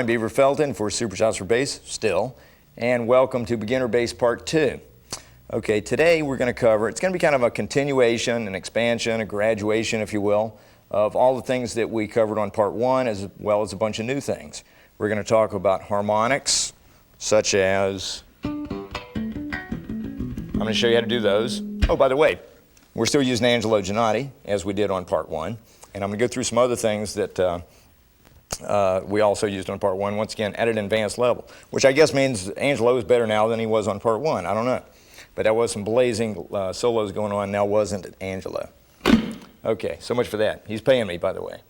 I'm Beaver Felton for Super Shots for Bass, still, and welcome to Beginner Bass Part 2. Okay, today we're going to cover, it's going to be kind of a continuation, an expansion, a graduation, if you will, of all the things that we covered on Part 1, as well as a bunch of new things. We're going to talk about harmonics, such as, I'm going to show you how to do those. Oh, by the way, we're still using Angelo Gennati, as we did on Part 1, and I'm going to go through some other things that we also used on Part 1, once again, at an advanced level, which I guess means Angelo is better now than he was on Part 1. I don't know. But there was some blazing solos going on, now wasn't it, Angelo? Okay, so much for that. He's paying me, by the way.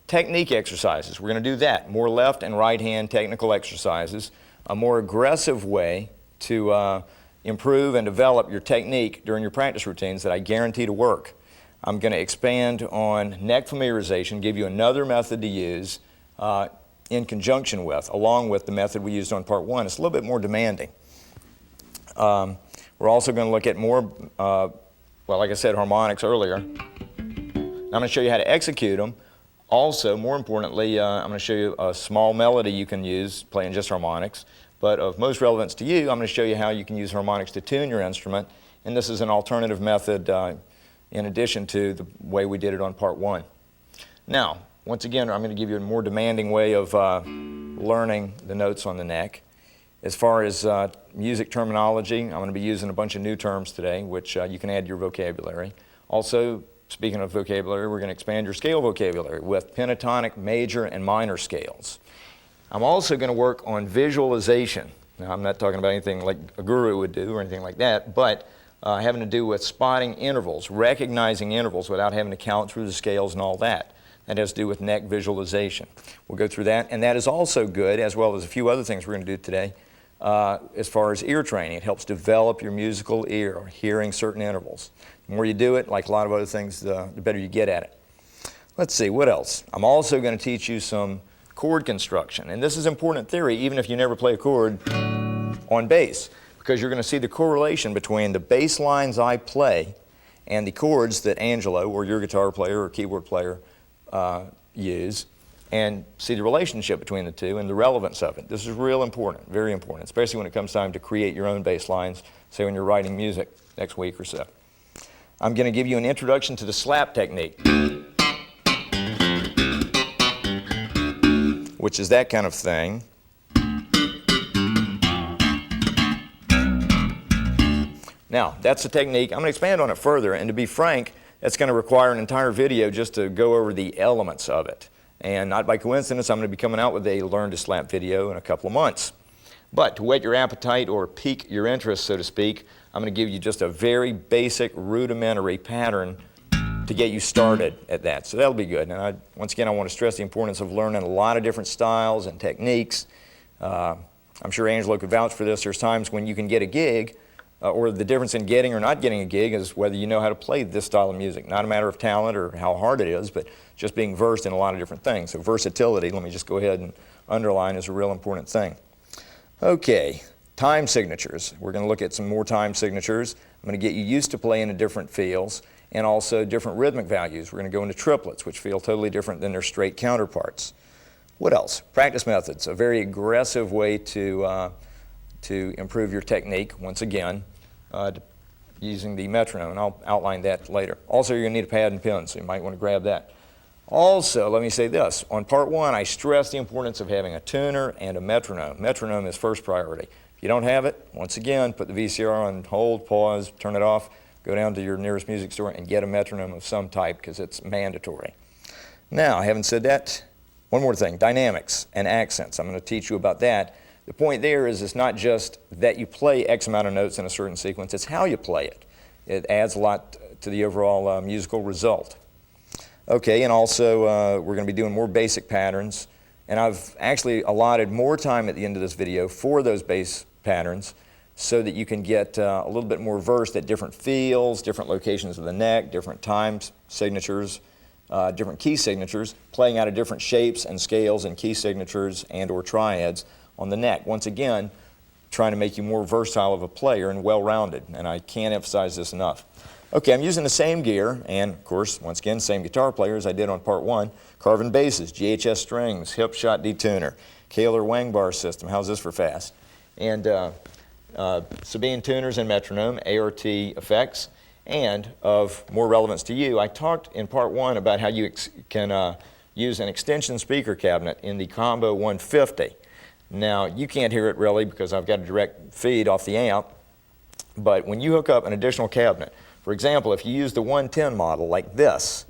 Technique exercises. We're going to do that. More left and right hand technical exercises. A more aggressive way to improve and develop your technique during your practice routines that I guarantee to work. I'm going to expand on neck familiarization, give you another method to use in conjunction with, along with the method we used on Part 1. It's a little bit more demanding. We're also going to look at more, well, like I said, harmonics earlier. I'm going to show you how to execute them. Also, more importantly, I'm going to show you a small melody you can use playing just harmonics. But of most relevance to you, I'm going to show you how you can use harmonics to tune your instrument. And this is an alternative method in addition to the way we did it on Part 1. Now, once again, I'm going to give you a more demanding way of learning the notes on the neck. As far as music terminology, I'm going to be using a bunch of new terms today, which you can add to your vocabulary. Also, speaking of vocabulary, we're going to expand your scale vocabulary with pentatonic, major, and minor scales. I'm also going to work on visualization. Now, I'm not talking about anything like a guru would do or anything like that, but having to do with spotting intervals, recognizing intervals without having to count through the scales and all that. That has to do with neck visualization. We'll go through that, and that is also good, as well as a few other things we're going to do today, as far as ear training. It helps develop your musical ear, or hearing certain intervals. The more you do it, like a lot of other things, the better you get at it. Let's see, what else? I'm also going to teach you some chord construction, and this is important theory, even if you never play a chord on bass, because you're going to see the correlation between the bass lines I play and the chords that Angelo, or your guitar player or keyboard player, use, and see the relationship between the two and the relevance of it. This is real important, very important, especially when it comes time to create your own bass lines, say when you're writing music next week or so. I'm going to give you an introduction to the slap technique, which is that kind of thing. Now, that's the technique. I'm going to expand on it further, and to be frank, that's going to require an entire video just to go over the elements of it. And not by coincidence, I'm going to be coming out with a Learn to Slap video in a couple of months. But to whet your appetite or pique your interest, so to speak, I'm going to give you just a very basic, rudimentary pattern to get you started at that. So that'll be good. And once again, I want to stress the importance of learning a lot of different styles and techniques. I'm sure Angelo could vouch for this. There's times when you can get a gig, or the difference in getting or not getting a gig is whether you know how to play this style of music. Not a matter of talent or how hard it is, but just being versed in a lot of different things. So versatility, let me just go ahead and underline, is a real important thing. Okay, time signatures. We're going to look at some more time signatures. I'm going to get you used to playing in different feels and also different rhythmic values. We're going to go into triplets, which feel totally different than their straight counterparts. What else? Practice methods, a very aggressive way to improve your technique, once again, using the metronome, and I'll outline that later. Also, you're going to need a pad and pen, so you might want to grab that. Also, let me say this. On Part 1, I stress the importance of having a tuner and a metronome. Metronome is first priority. If you don't have it, once again, put the VCR on hold, pause, turn it off, go down to your nearest music store and get a metronome of some type, because it's mandatory. Now, having said that, one more thing, dynamics and accents. I'm going to teach you about that. The point there is it's not just that you play X amount of notes in a certain sequence, it's how you play it. It adds a lot to the overall musical result. Okay, and also we're going to be doing more basic patterns, and I've actually allotted more time at the end of this video for those bass patterns so that you can get a little bit more versed at different feels, different locations of the neck, different time signatures, different key signatures, playing out of different shapes and scales and key signatures and or triads on the neck. Once again, trying to make you more versatile of a player and well-rounded, and I can't emphasize this enough. Okay, I'm using the same gear, and of course, once again, same guitar player as I did on part 1. Carving basses, GHS strings, hip shot detuner, Kahler wang bar system. How's this for fast? And Sabine tuners and metronome, ART effects, and of more relevance to you, I talked in part 1 about how you can use an extension speaker cabinet in the Combo 150. Now, you can't hear it really because I've got a direct feed off the amp, but when you hook up an additional cabinet, for example, if you use the 110 model like this,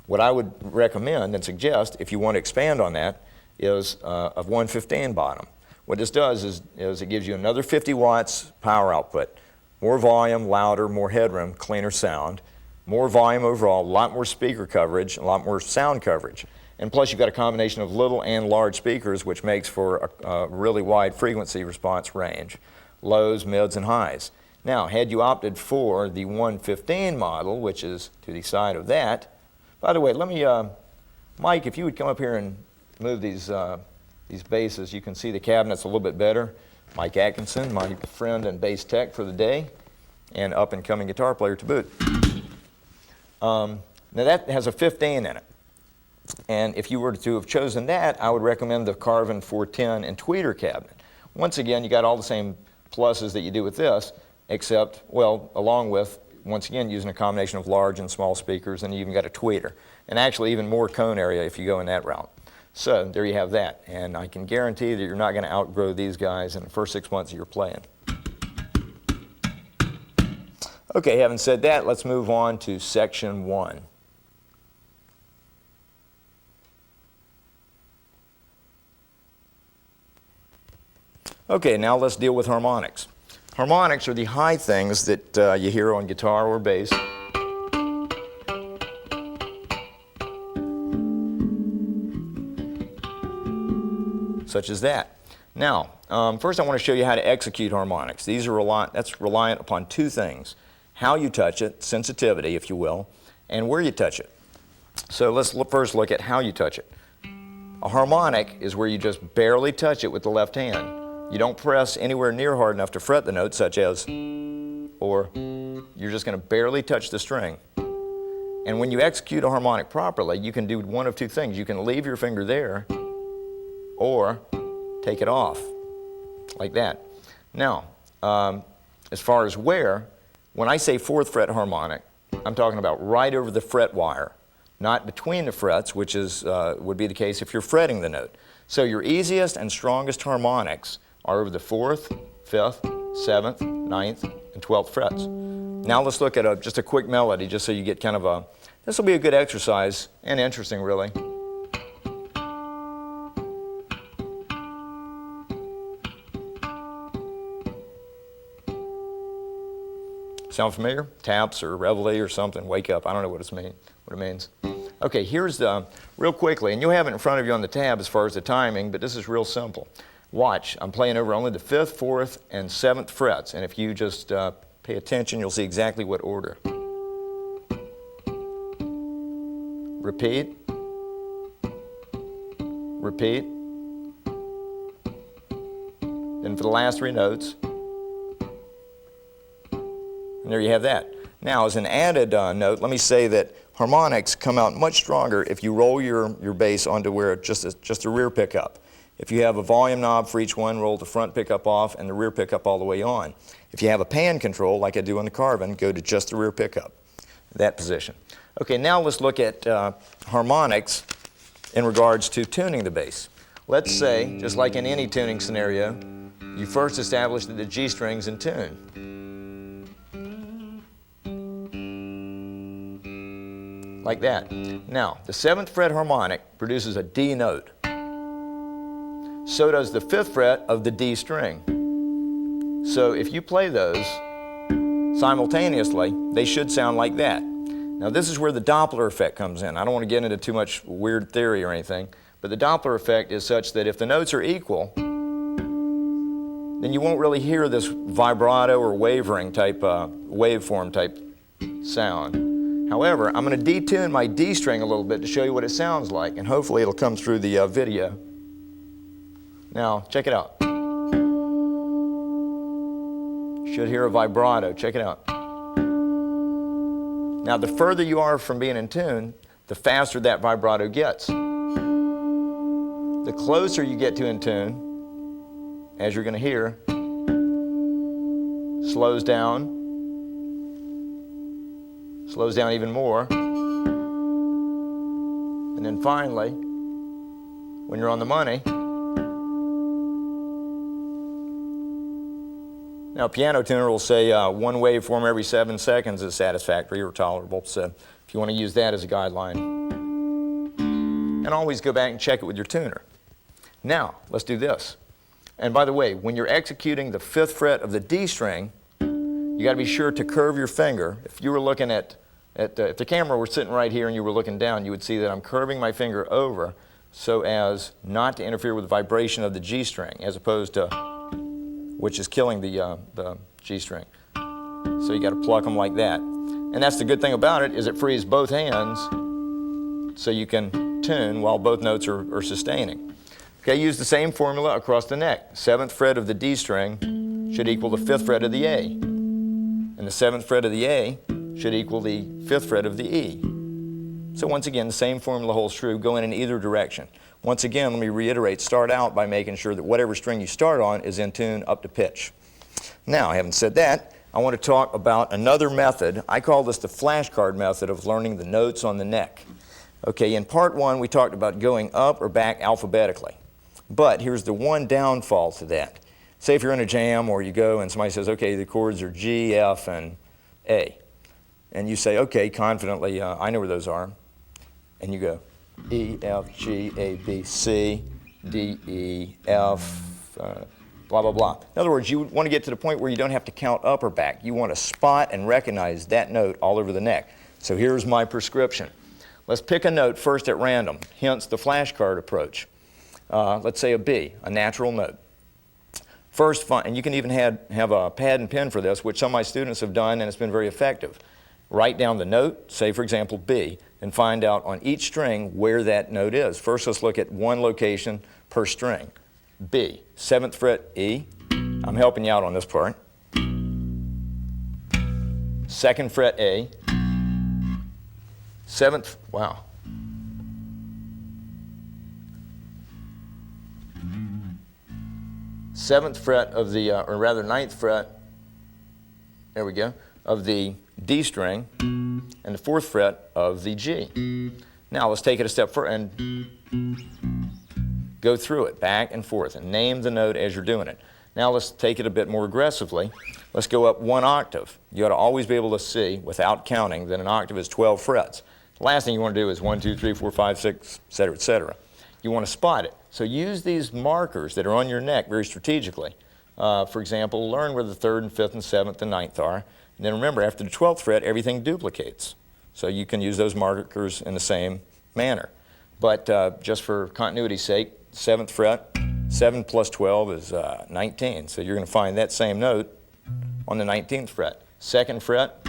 what I would recommend and suggest, if you want to expand on that, is a 115 bottom. What this does is it gives you another 50 watts power output, more volume, louder, more headroom, cleaner sound, more volume overall, a lot more speaker coverage, a lot more sound coverage. And plus you've got a combination of little and large speakers, which makes for a really wide frequency response range, lows, mids, and highs. Now, had you opted for the 115 model, which is to the side of that, by the way, let me, Mike, if you would come up here and move these basses, you can see the cabinets a little bit better. Mike Atkinson, my friend and bass tech for the day, and up-and-coming guitar player to boot. Now that has a 15 in it. And if you were to have chosen that, I would recommend the Carvin 410 and tweeter cabinet. Once again, you got all the same pluses that you do with this, except, well, along with, once again, using a combination of large and small speakers, and you even got a tweeter. And actually even more cone area if you go in that route. So there you have that. And I can guarantee that you're not going to outgrow these guys in the first 6 months of your playing. Okay, having said that, let's move on to section 1. Okay, now let's deal with harmonics. Harmonics are the high things that you hear on guitar or bass. Such as that. Now, first I want to show you how to execute harmonics. These are that's reliant upon two things: how you touch it, sensitivity, if you will, and where you touch it. So let's first look at how you touch it. A harmonic is where you just barely touch it with the left hand. You don't press anywhere near hard enough to fret the note, such as, or you're just going to barely touch the string. And when you execute a harmonic properly, you can do one of two things. You can leave your finger there, or take it off, like that. Now, as far as where, when I say 4th fret harmonic, I'm talking about right over the fret wire, not between the frets, which is, would be the case if you're fretting the note. So your easiest and strongest harmonics are over the 4th, 5th, 7th, 9th, and 12th frets. Now let's look at just a quick melody, just so you get kind of a, this will be a good exercise, and interesting really. Sound familiar? Taps or reveille or something, wake up, I don't know what it means. Okay, here's the, real quickly, and you'll have it in front of you on the tab as far as the timing, but this is real simple. Watch, I'm playing over only the 5th, 4th, and 7th frets, and if you just pay attention, you'll see exactly what order. Repeat. Repeat. Then for the last 3 notes. And there you have that. Now, as an added note, let me say that harmonics come out much stronger if you roll your bass onto where just a rear pickup. If you have a volume knob for each one, roll the front pickup off and the rear pickup all the way on. If you have a pan control, like I do on the Carvin, go to just the rear pickup, that position. Okay, now let's look at harmonics in regards to tuning the bass. Let's say, just like in any tuning scenario, you first establish that the G string's in tune. Like that. Now, the 7th fret harmonic produces a D note. So does the 5th fret of the D string. So if you play those simultaneously, they should sound like that. Now this is where the Doppler effect comes in. I don't want to get into too much weird theory or anything, but the Doppler effect is such that if the notes are equal, then you won't really hear this vibrato or wavering type, waveform type sound. However, I'm going to detune my D string a little bit to show you what it sounds like, and hopefully it'll come through the video. Now, check it out. Should hear a vibrato. Check it out. Now, the further you are from being in tune, the faster that vibrato gets. The closer you get to in tune, as you're going to hear, slows down even more, and then finally, when you're on the money, now a piano tuner will say one waveform every 7 seconds is satisfactory or tolerable, so if you want to use that as a guideline. And always go back and check it with your tuner. Now, let's do this. And by the way, when you're executing the 5th fret of the D string, you got to be sure to curve your finger. If you were looking if the camera were sitting right here and you were looking down, you would see that I'm curving my finger over so as not to interfere with the vibration of the G string, as opposed to, which is killing the G string. So you got to pluck them like that. And that's the good thing about it, is it frees both hands so you can tune while both notes are sustaining. Okay, use the same formula across the neck. 7th fret of the D string should equal the 5th fret of the A. And the 7th fret of the A should equal the 5th fret of the E. So once again, the same formula holds true, going in either direction. Once again, let me reiterate, start out by making sure that whatever string you start on is in tune up to pitch. Now, having said that, I want to talk about another method. I call this the flashcard method of learning the notes on the neck. Okay, in part 1, we talked about going up or back alphabetically. But here's the one downfall to that. Say if you're in a jam or you go and somebody says, okay, the chords are G, F, and A. And you say, okay, confidently, I know where those are. And you go E, F, G, A, B, C, D, E, F, blah, blah, blah. In other words, you want to get to the point where you don't have to count up or back. You want to spot and recognize that note all over the neck. So here's my prescription. Let's pick a note first at random, hence the flashcard approach. Let's say a B, a natural note. First, and you can even have a pad and pen for this, which some of my students have done, and it's been very effective. Write down the note, say for example B, and find out on each string where that note is. First, let's look at one location per string. B, 7th fret E. I'm helping you out on this part. 2nd fret A. 7th, wow. 7th fret of the, or rather 9th fret, there we go, of the D string, and the 4th fret of the G. Now let's take it a step further and go through it back and forth and name the note as you're doing it. Now let's take it a bit more aggressively. Let's go up 1 octave. You ought to always be able to see, without counting, that an octave is 12 frets. The last thing you want to do is 1, 2, 3, 4, 5, 6, etc., etc. You want to spot it. So use these markers that are on your neck very strategically. For example, learn where the 3rd and 5th and 7th and 9th are. And then remember, after the 12th fret, everything duplicates. So you can use those markers in the same manner. But just for continuity's sake, 7th fret, 7 plus 12 is 19. So you're going to find that same note on the 19th fret. 2nd fret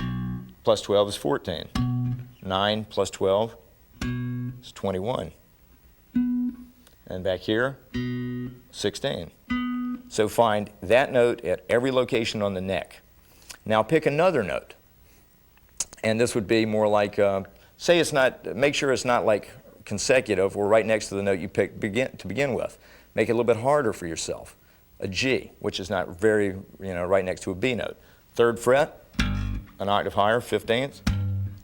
plus 12 is 14. 9 plus 12 is 21. And back here, 16. So find that note at every location on the neck. Now pick another note. And this would be more like, say it's not, make sure it's not like consecutive or right next to the note you picked to begin with. Make it a little bit harder for yourself. A G, which is not very, right next to a B note. 3rd fret, an octave higher, 15th.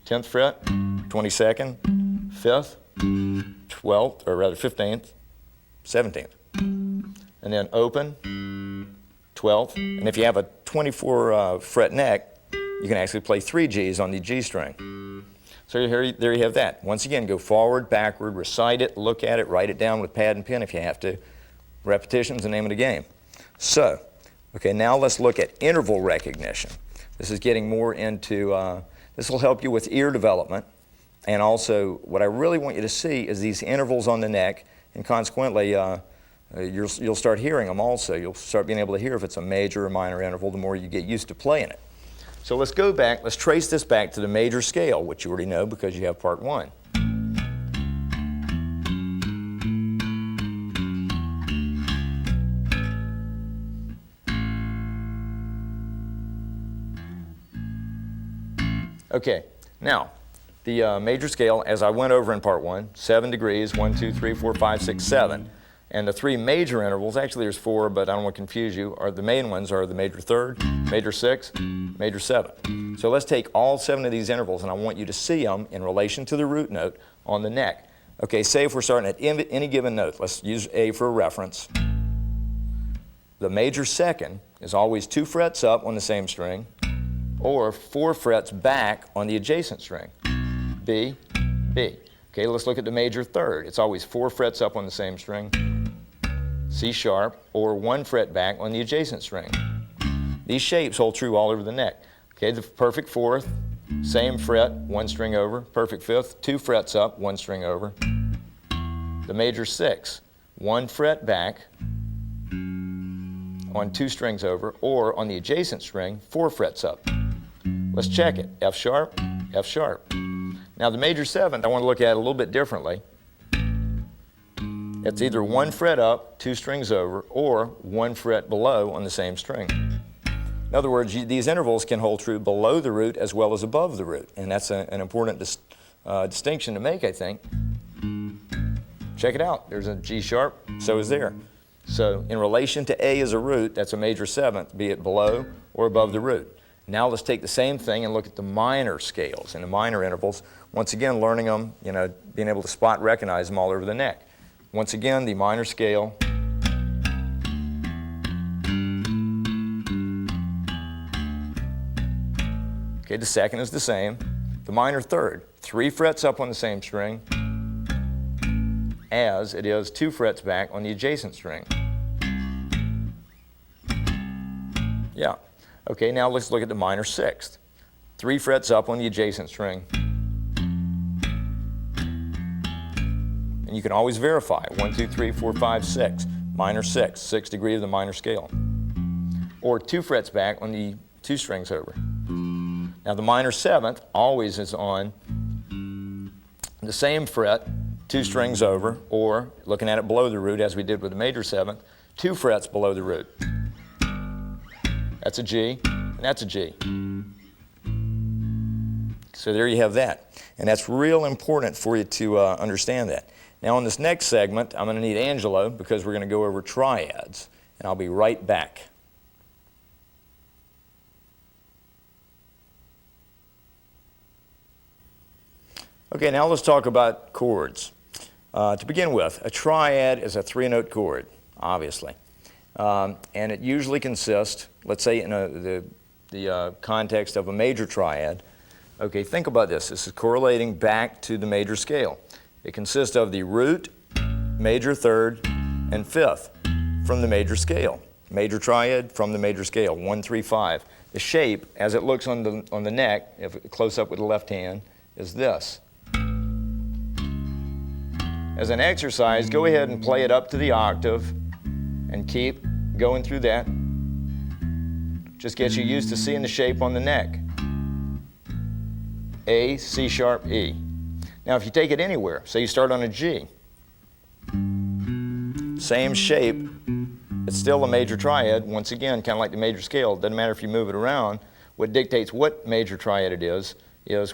10th fret, 22nd. 5th, 12th, or rather 15th. 17th. And then open, 12th. And if you have a 24 fret neck, you can actually play 3 Gs on the G string. So there you have that. Once again, go forward, backward, recite it, look at it, write it down with pad and pen if you have to. Repetition's the name of the game. So, okay, now let's look at interval recognition. This is getting more into, this will help you with ear development. And also, what I really want you to see is these intervals on the neck. And consequently, you'll start hearing them also. You'll start being able to hear if it's a major or minor interval the more you get used to playing it. So let's go back, let's trace this back to the major scale, which you already know because you have part 1. Okay, Now, the major scale, as I went over in part 1, 7 degrees, 1, 2, 3, 4, 5, 6, 7. And the 3 major intervals, actually there's 4, but I don't want to confuse you, are the main ones are the major third, major sixth, major seventh. So let's take all 7 of these intervals, and I want you to see them in relation to the root note on the neck. Okay, say if we're starting at any given note, let's use A for a reference. The major second is always 2 frets up on the same string, or 4 frets back on the adjacent string. B, B. Okay, let's look at the major third. It's always 4 frets up on the same string, C sharp, or 1 fret back on the adjacent string. These shapes hold true all over the neck. Okay, the perfect fourth, same fret, 1 string over. Perfect fifth, 2 frets up, 1 string over. The major sixth, 1 fret back on 2 strings over, or on the adjacent string, 4 frets up. Let's check it. F sharp, F sharp. Now the major seventh, I want to look at it a little bit differently. It's either 1 fret up, 2 strings over, or 1 fret below on the same string. In other words, these intervals can hold true below the root as well as above the root, and that's an important distinction to make, I think. Check it out. There's a G sharp, so is there. So in relation to A as a root, that's a major seventh, be it below or above the root. Now let's take the same thing and look at the minor scales and the minor intervals. Once again, learning them, being able to spot recognize them all over the neck. Once again, the minor scale. Okay, the second is the same. The minor third, 3 frets up on the same string, as it is 2 frets back on the adjacent string. Yeah. Okay, now let's look at the minor sixth. 3 frets up on the adjacent string. And you can always verify. 1, 2, 3, 4, 5, 6. Minor 6, 6th degree of the minor scale. Or 2 frets back on the 2 strings over. Now the minor seventh always is on the same fret, 2 strings over, or looking at it below the root as we did with the major seventh, 2 frets below the root. That's a G, and that's a G. So there you have that. And that's real important for you to understand that. Now on this next segment, I'm going to need Angelo because we're going to go over triads. And I'll be right back. Okay, now let's talk about chords. To begin with, a triad is a 3-note chord, obviously. And it usually consists, let's say in the context of a major triad. Okay, think about this. This is correlating back to the major scale. It consists of the root, major third, and fifth from the major scale. Major triad from the major scale, 1, 3, 5. The shape, as it looks on the neck, if close up with the left hand, is this. As an exercise, go ahead and play it up to the octave and keep going through that. Just get you used to seeing the shape on the neck. A, C sharp, E. Now if you take it anywhere, say you start on a G, same shape, it's still a major triad. Once again, kind of like the major scale, doesn't matter if you move it around. What dictates what major triad it is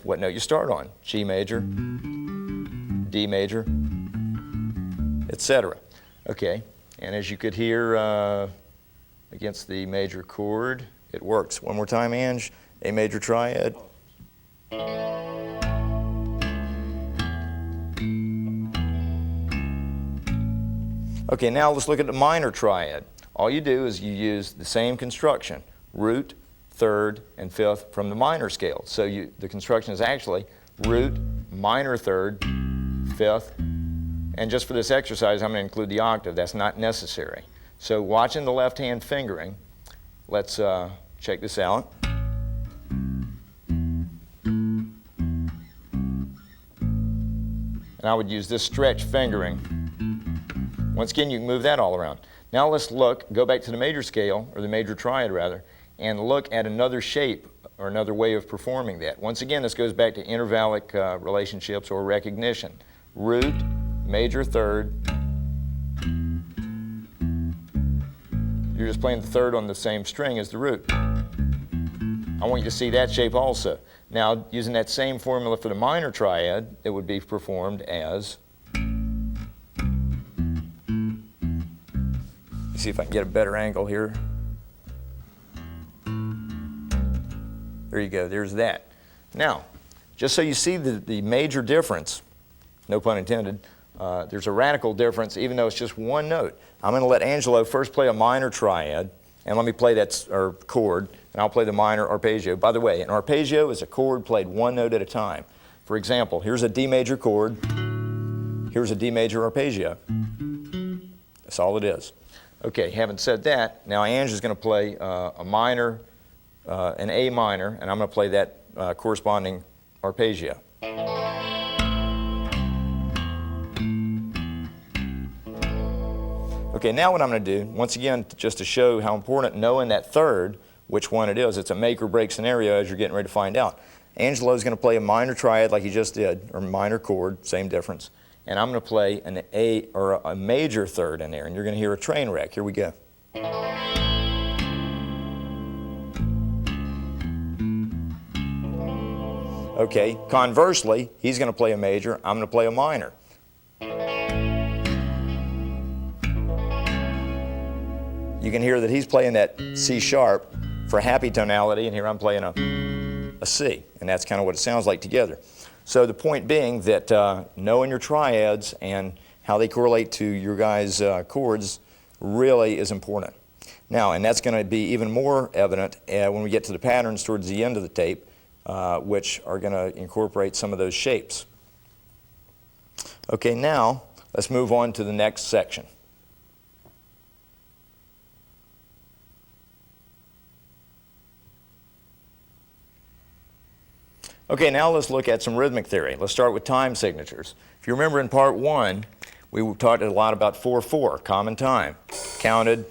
what note you start on. G major, D major, etc. Okay, and as you could hear against the major chord, it works. One more time, Ange. A major triad. Okay, now let's look at the minor triad. All you do is you use the same construction, root, third, and fifth from the minor scale. So the construction is actually root, minor third, fifth, and just for this exercise, I'm going to include the octave. That's not necessary. So watching the left hand fingering, let's check this out. And I would use this stretch fingering. Once again, you can move that all around. Now let's go back to the major scale, or the major triad rather, and look at another shape or another way of performing that. Once again, this goes back to intervallic relationships or recognition. Root, major third. You're just playing the third on the same string as the root. I want you to see that shape also. Now, using that same formula for the minor triad, it would be performed as, see if I can get a better angle here. There you go, there's that. Now, just so you see the major difference, no pun intended, there's a radical difference even though it's just one note. I'm going to let Angelo first play a minor triad, and let me play that chord, and I'll play the minor arpeggio. By the way, an arpeggio is a chord played one note at a time. For example, here's a D major chord, here's a D major arpeggio. That's all it is. Okay, having said that, now Ange is going to play a minor, an A minor, and I'm going to play that corresponding arpeggio. Okay, now what I'm going to do, once again, just to show how important knowing that third, which one it is, it's a make or break scenario as you're getting ready to find out. Angelo's going to play a minor triad like he just did, or minor chord, same difference. And I'm going to play an A or a major third in there, and you're going to hear a train wreck. Here we go. Okay, conversely, he's going to play a major, I'm going to play a minor. You can hear that he's playing that C sharp for happy tonality, and here I'm playing a C, and that's kind of what it sounds like together. So the point being that knowing your triads and how they correlate to your guys' chords really is important. Now, and that's going to be even more evident when we get to the patterns towards the end of the tape, which are going to incorporate some of those shapes. Okay, now let's move on to the next section. Okay, now let's look at some rhythmic theory. Let's start with time signatures. If you remember in part one, we talked a lot about 4/4, common time. Counted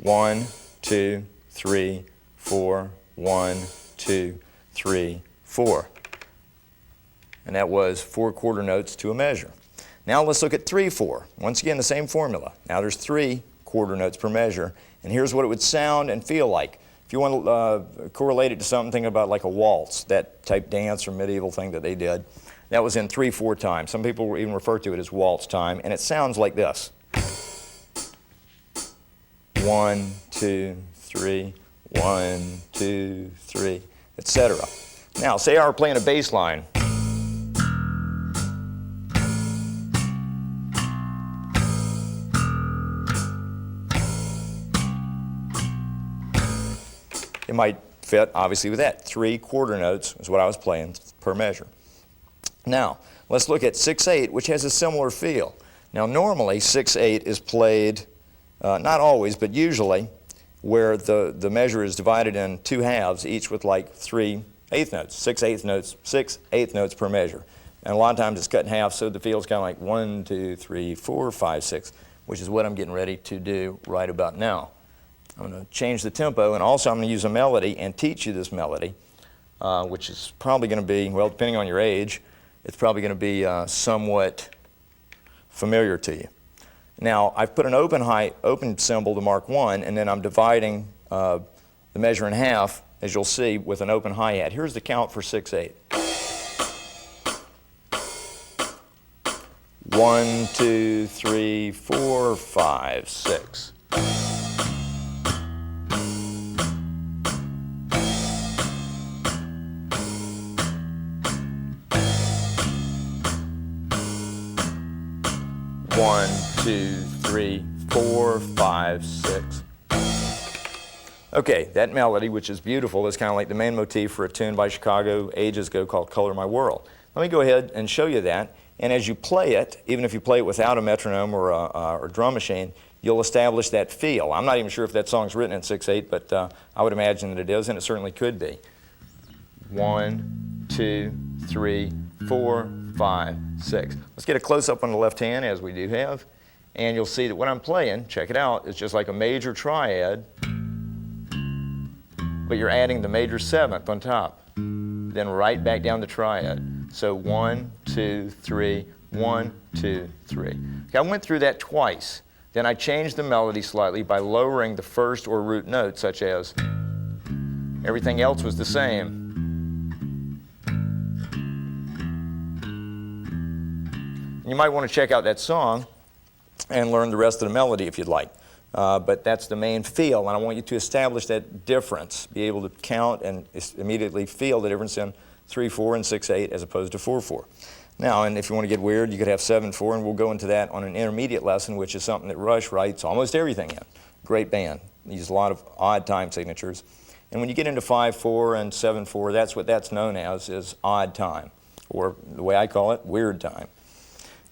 1, 2, 3, 4, 1, 2, 3, 4. And that was 4 quarter notes to a measure. Now let's look at 3/4. Once again, the same formula. Now there's 3 quarter notes per measure, and here's what it would sound and feel like. If you want to correlate it to something about like a waltz, that type dance or medieval thing that they did, that was in 3/4 time. Some people even refer to it as waltz time, and it sounds like this. 1, 2, 3, 1, 2, 3, etc. Now, say I were playing a bass line. It might fit, obviously, with that. 3 quarter notes is what I was playing per measure. Now, let's look at 6/8, which has a similar feel. Now, normally, 6/8 is played, not always, but usually, where the measure is divided in 2 halves, each with like 3 eighth notes, 6 eighth notes, 6 eighth notes per measure. And a lot of times it's cut in half, so the feel's kind of like 1, 2, 3, 4, 5, 6, which is what I'm getting ready to do right about now. I'm going to change the tempo, and also I'm going to use a melody and teach you this melody, which is probably going to be, well, depending on your age, it's probably going to be somewhat familiar to you. Now, I've put an open symbol to mark 1, and then I'm dividing the measure in half, as you'll see, with an open hi-hat. Here's the count for 6/8. 1, 2, 3, 4, 5, 6. One, 2, 3, 4, 5, 6. Okay, that melody, which is beautiful, is kind of like the main motif for a tune by Chicago ages ago called Color My World. Let me go ahead and show you that. And as you play it, even if you play it without a metronome or a drum machine, you'll establish that feel. I'm not even sure if that song's written in 6/8, but I would imagine that it is, and it certainly could be. 1, 2, 3, 4, 5, 6. Let's get a close-up on the left hand, as we do have, and you'll see that what I'm playing, check it out, is just like a major triad, but you're adding the major 7th on top, then right back down the triad. So 1, 2, 3, 1, 2, 3. Okay, I went through that twice. Then I changed the melody slightly by lowering the first or root note, such as Everything else was the same. You might want to check out that song and learn the rest of the melody if you'd like. But that's the main feel, and I want you to establish that difference, be able to count and immediately feel the difference in 3/4 and 6/8 as opposed to 4/4. Now, and if you want to get weird, you could have 7/4, and we'll go into that on an intermediate lesson, which is something that Rush writes almost everything in. Great band. Uses a lot of odd time signatures. And when you get into 5/4 and 7/4, that's what that's known as, is odd time, or the way I call it, weird time.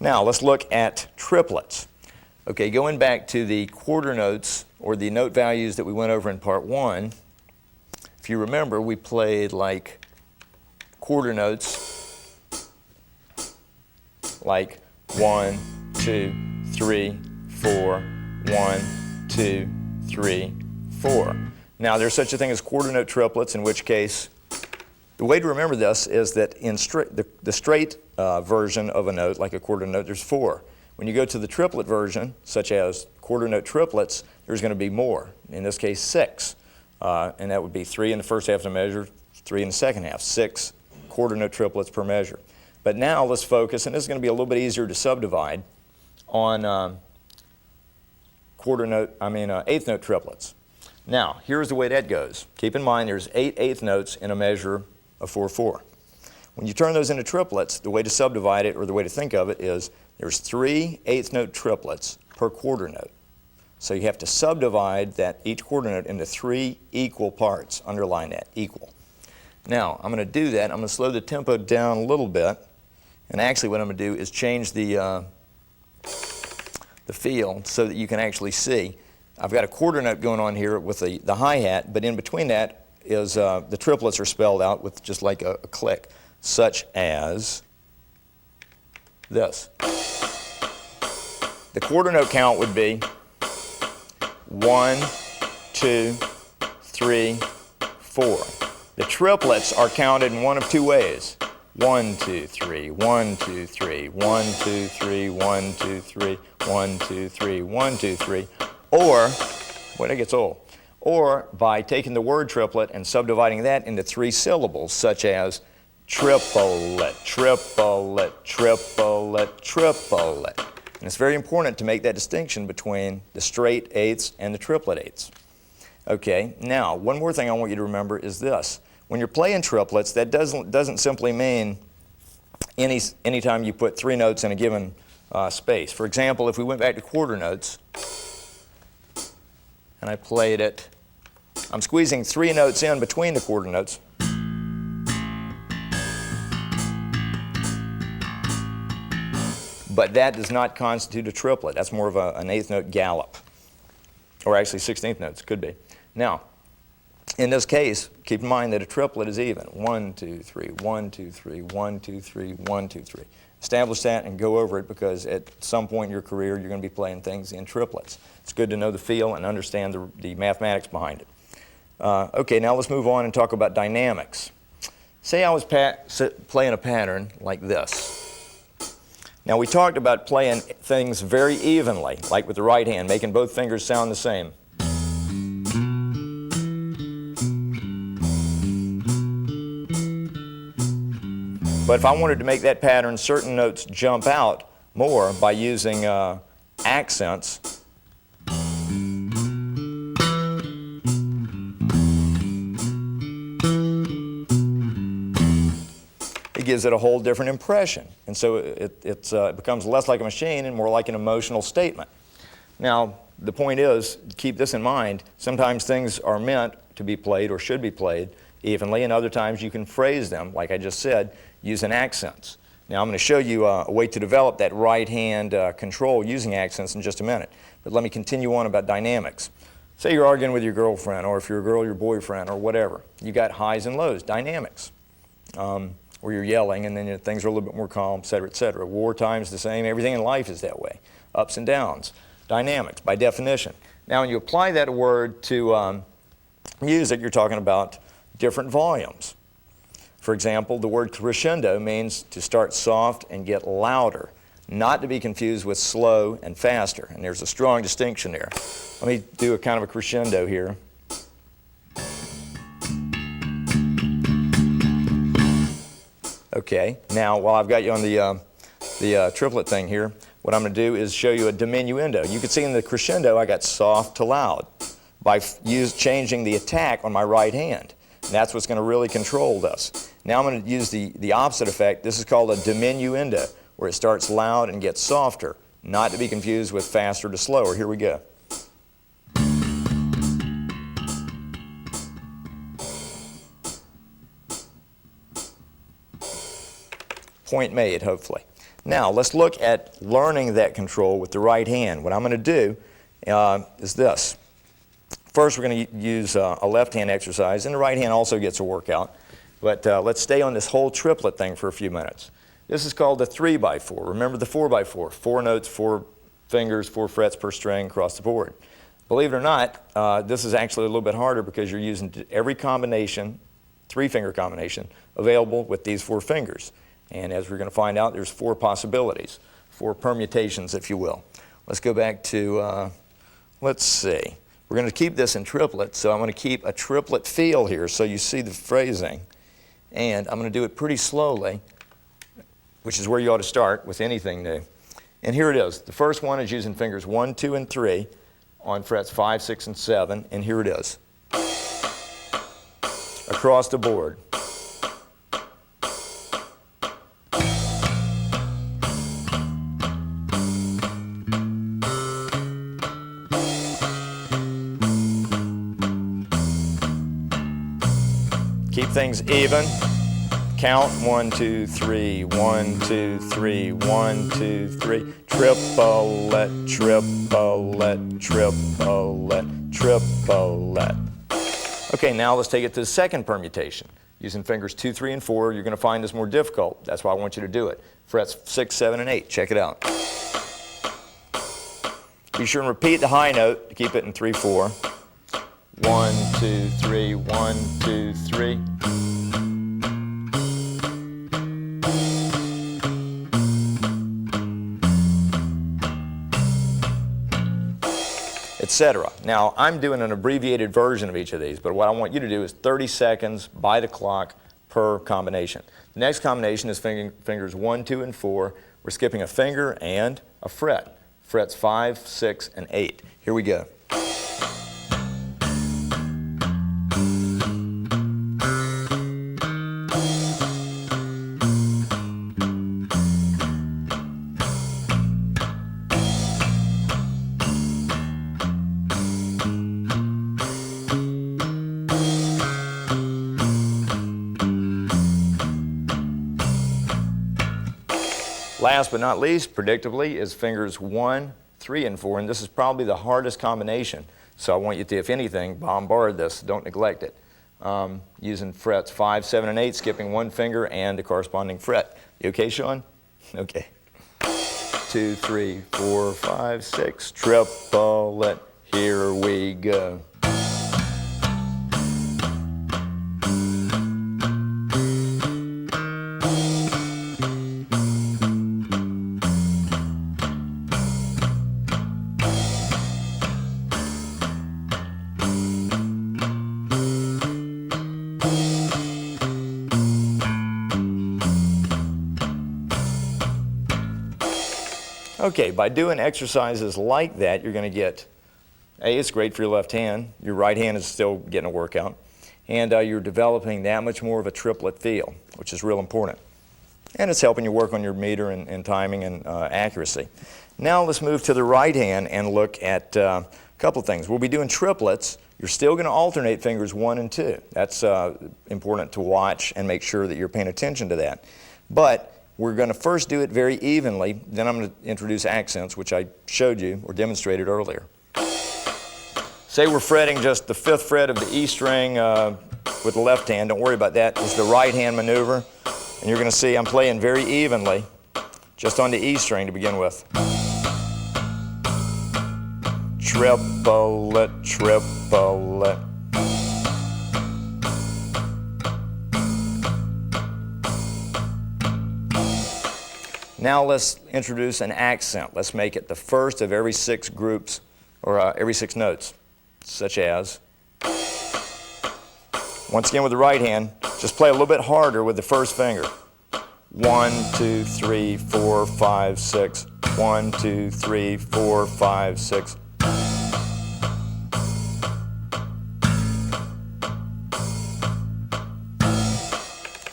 Now, let's look at triplets. Okay, going back to the quarter notes, or the note values that we went over in part 1, if you remember, we played like quarter notes, like 1, 2, 3, 4, 1, 2, 3, 4. Now, there's such a thing as quarter note triplets, in which case, the way to remember this is that in the straight version of a note, like a quarter note, there's 4. When you go to the triplet version, such as quarter note triplets, there's going to be more. In this case, 6. And that would be 3 in the first half of the measure, 3 in the second half. 6 quarter note triplets per measure. But now let's focus, and this is going to be a little bit easier to subdivide, on eighth note triplets. Now, here's the way that goes. Keep in mind there's 8 eighth notes in a measure of 4/4. When you turn those into triplets, the way to subdivide it, or the way to think of it, is there's 3 eighth note triplets per quarter note. So you have to subdivide that each quarter note into 3 equal parts. Underline that, equal. Now, I'm going to do that. I'm going to slow the tempo down a little bit. And actually what I'm going to do is change the feel so that you can actually see. I've got a quarter note going on here with the hi-hat, but in between that is the triplets are spelled out with just like a click, such as this. The quarter note count would be 1, 2, 3, 4. The triplets are counted in one of 2 ways. 1, 2, 3, 1, 2, 3, 1, 2, 3, 1, 2, 3, 1, 2, 3, 1, 2, 3. Or, when it gets old, or by taking the word triplet and subdividing that into 3 syllables, such as triplet, triplet, triplet, triplet. And it's very important to make that distinction between the straight eighths and the triplet eighths. Okay, now, one more thing I want you to remember is this. When you're playing triplets, that doesn't simply mean anytime you put 3 notes in a given space. For example, if we went back to quarter notes, and I played it, I'm squeezing 3 notes in between the quarter notes. But that does not constitute a triplet. That's more of an eighth note gallop. Or actually 16th notes, could be. Now, in this case, keep in mind that a triplet is even. 1, 2, 3, 1, 2, 3, 1, 2, 3, 1, 2, 3. Establish that and go over it, because at some point in your career you're going to be playing things in triplets. It's good to know the feel and understand the mathematics behind it. Okay, now let's move on and talk about dynamics. Say I was playing a pattern like this. Now, we talked about playing things very evenly, like with the right hand, making both fingers sound the same. But if I wanted to make that pattern, certain notes jump out more by using accents. It gives it a whole different impression. And so it becomes less like a machine and more like an emotional statement. Now, the point is, keep this in mind, sometimes things are meant to be played or should be played evenly, and other times you can phrase them, like I just said, using accents. Now, I'm going to show you a way to develop that right hand control using accents in just a minute. But let me continue on about dynamics. Say you're arguing with your girlfriend, or if you're a girl, your boyfriend, or whatever. You got highs and lows, dynamics. Where you're yelling, and then things are a little bit more calm, et cetera, et cetera. Wartime's the same. Everything in life is that way. Ups and downs. Dynamics, by definition. Now, when you apply that word to music, you're talking about different volumes. For example, the word crescendo means to start soft and get louder, not to be confused with slow and faster. And there's a strong distinction there. Let me do a kind of a crescendo here. Okay, now while I've got you on the triplet thing here, what I'm going to do is show you a diminuendo. You can see in the crescendo I got soft to loud by changing the attack on my right hand. And that's what's going to really control this. Now I'm going to use the opposite effect. This is called a diminuendo, where it starts loud and gets softer, not to be confused with faster to slower. Here we go. Point made, hopefully. Now let's look at learning that control with the right hand. What I'm going to do is this. First, we're going to use a left hand exercise, and the right hand also gets a workout. But let's stay on this whole triplet thing for a few minutes. This is called the 3x4. Remember the 4x4. 4 notes, 4 fingers, 4 frets per string across the board. Believe it or not, this is actually a little bit harder because you're using every combination, 3-finger combination, available with these 4 fingers. And as we're going to find out, there's 4 possibilities, 4 permutations, if you will. Let's go back to, let's see. We're going to keep this in triplet, so I'm going to keep a triplet feel here so you see the phrasing. And I'm going to do it pretty slowly, which is where you ought to start with anything new. And here it is. The first one is using fingers 1, 2, and 3 on frets 5, 6, and 7. And here it is. Across the board. Keep things even. Count 1, 2, 3, 1, 2, 3, 1, 2, 3. Triplet, triplet, triplet, triplet. Okay, now let's take it to the second permutation. Using fingers 2, 3, and 4, you're going to find this more difficult. That's why I want you to do it. Frets 6, 7, and 8. Check it out. Be sure and repeat the high note to keep it in 3, 4. 1, 2, 3, 1, 2, 3. Etc. Now, I'm doing an abbreviated version of each of these, but what I want you to do is 30 seconds by the clock per combination. The next combination is fingers 1, 2, and 4. We're skipping a finger and a fret. Frets 5, 6, and 8. Here we go. Last but not least, predictably, is fingers 1, 3, and 4, and this is probably the hardest combination. So I want you to, if anything, bombard this. Don't neglect it. Using frets 5, 7, and 8, skipping one finger and the corresponding fret. You okay, Sean? Okay. 2, 3, 4, 5, 6, triplet. Here we go. Okay, by doing exercises like that, you're going to get, A, it's great for your left hand. Your right hand is still getting a workout. And you're developing that much more of a triplet feel, which is real important. And it's helping you work on your meter and timing and accuracy. Now let's move to the right hand and look at a couple of things. We'll be doing triplets. You're still going to alternate fingers 1 and 2. That's important to watch and make sure that you're paying attention to that. But we're going to first do it very evenly, then I'm going to introduce accents, which I showed you or demonstrated earlier. Say we're fretting just the 5th fret of the E string with the left hand. Don't worry about that. It's the right hand maneuver. And you're going to see I'm playing very evenly just on the E string to begin with. Triplet, triplet. Now let's introduce an accent. Let's make it the first of every 6 groups, or every 6 notes, such as, once again with the right hand, just play a little bit harder with the first finger. 1, 2, 3, 4, 5, 6. 1, 2, 3, 4, 5, 6.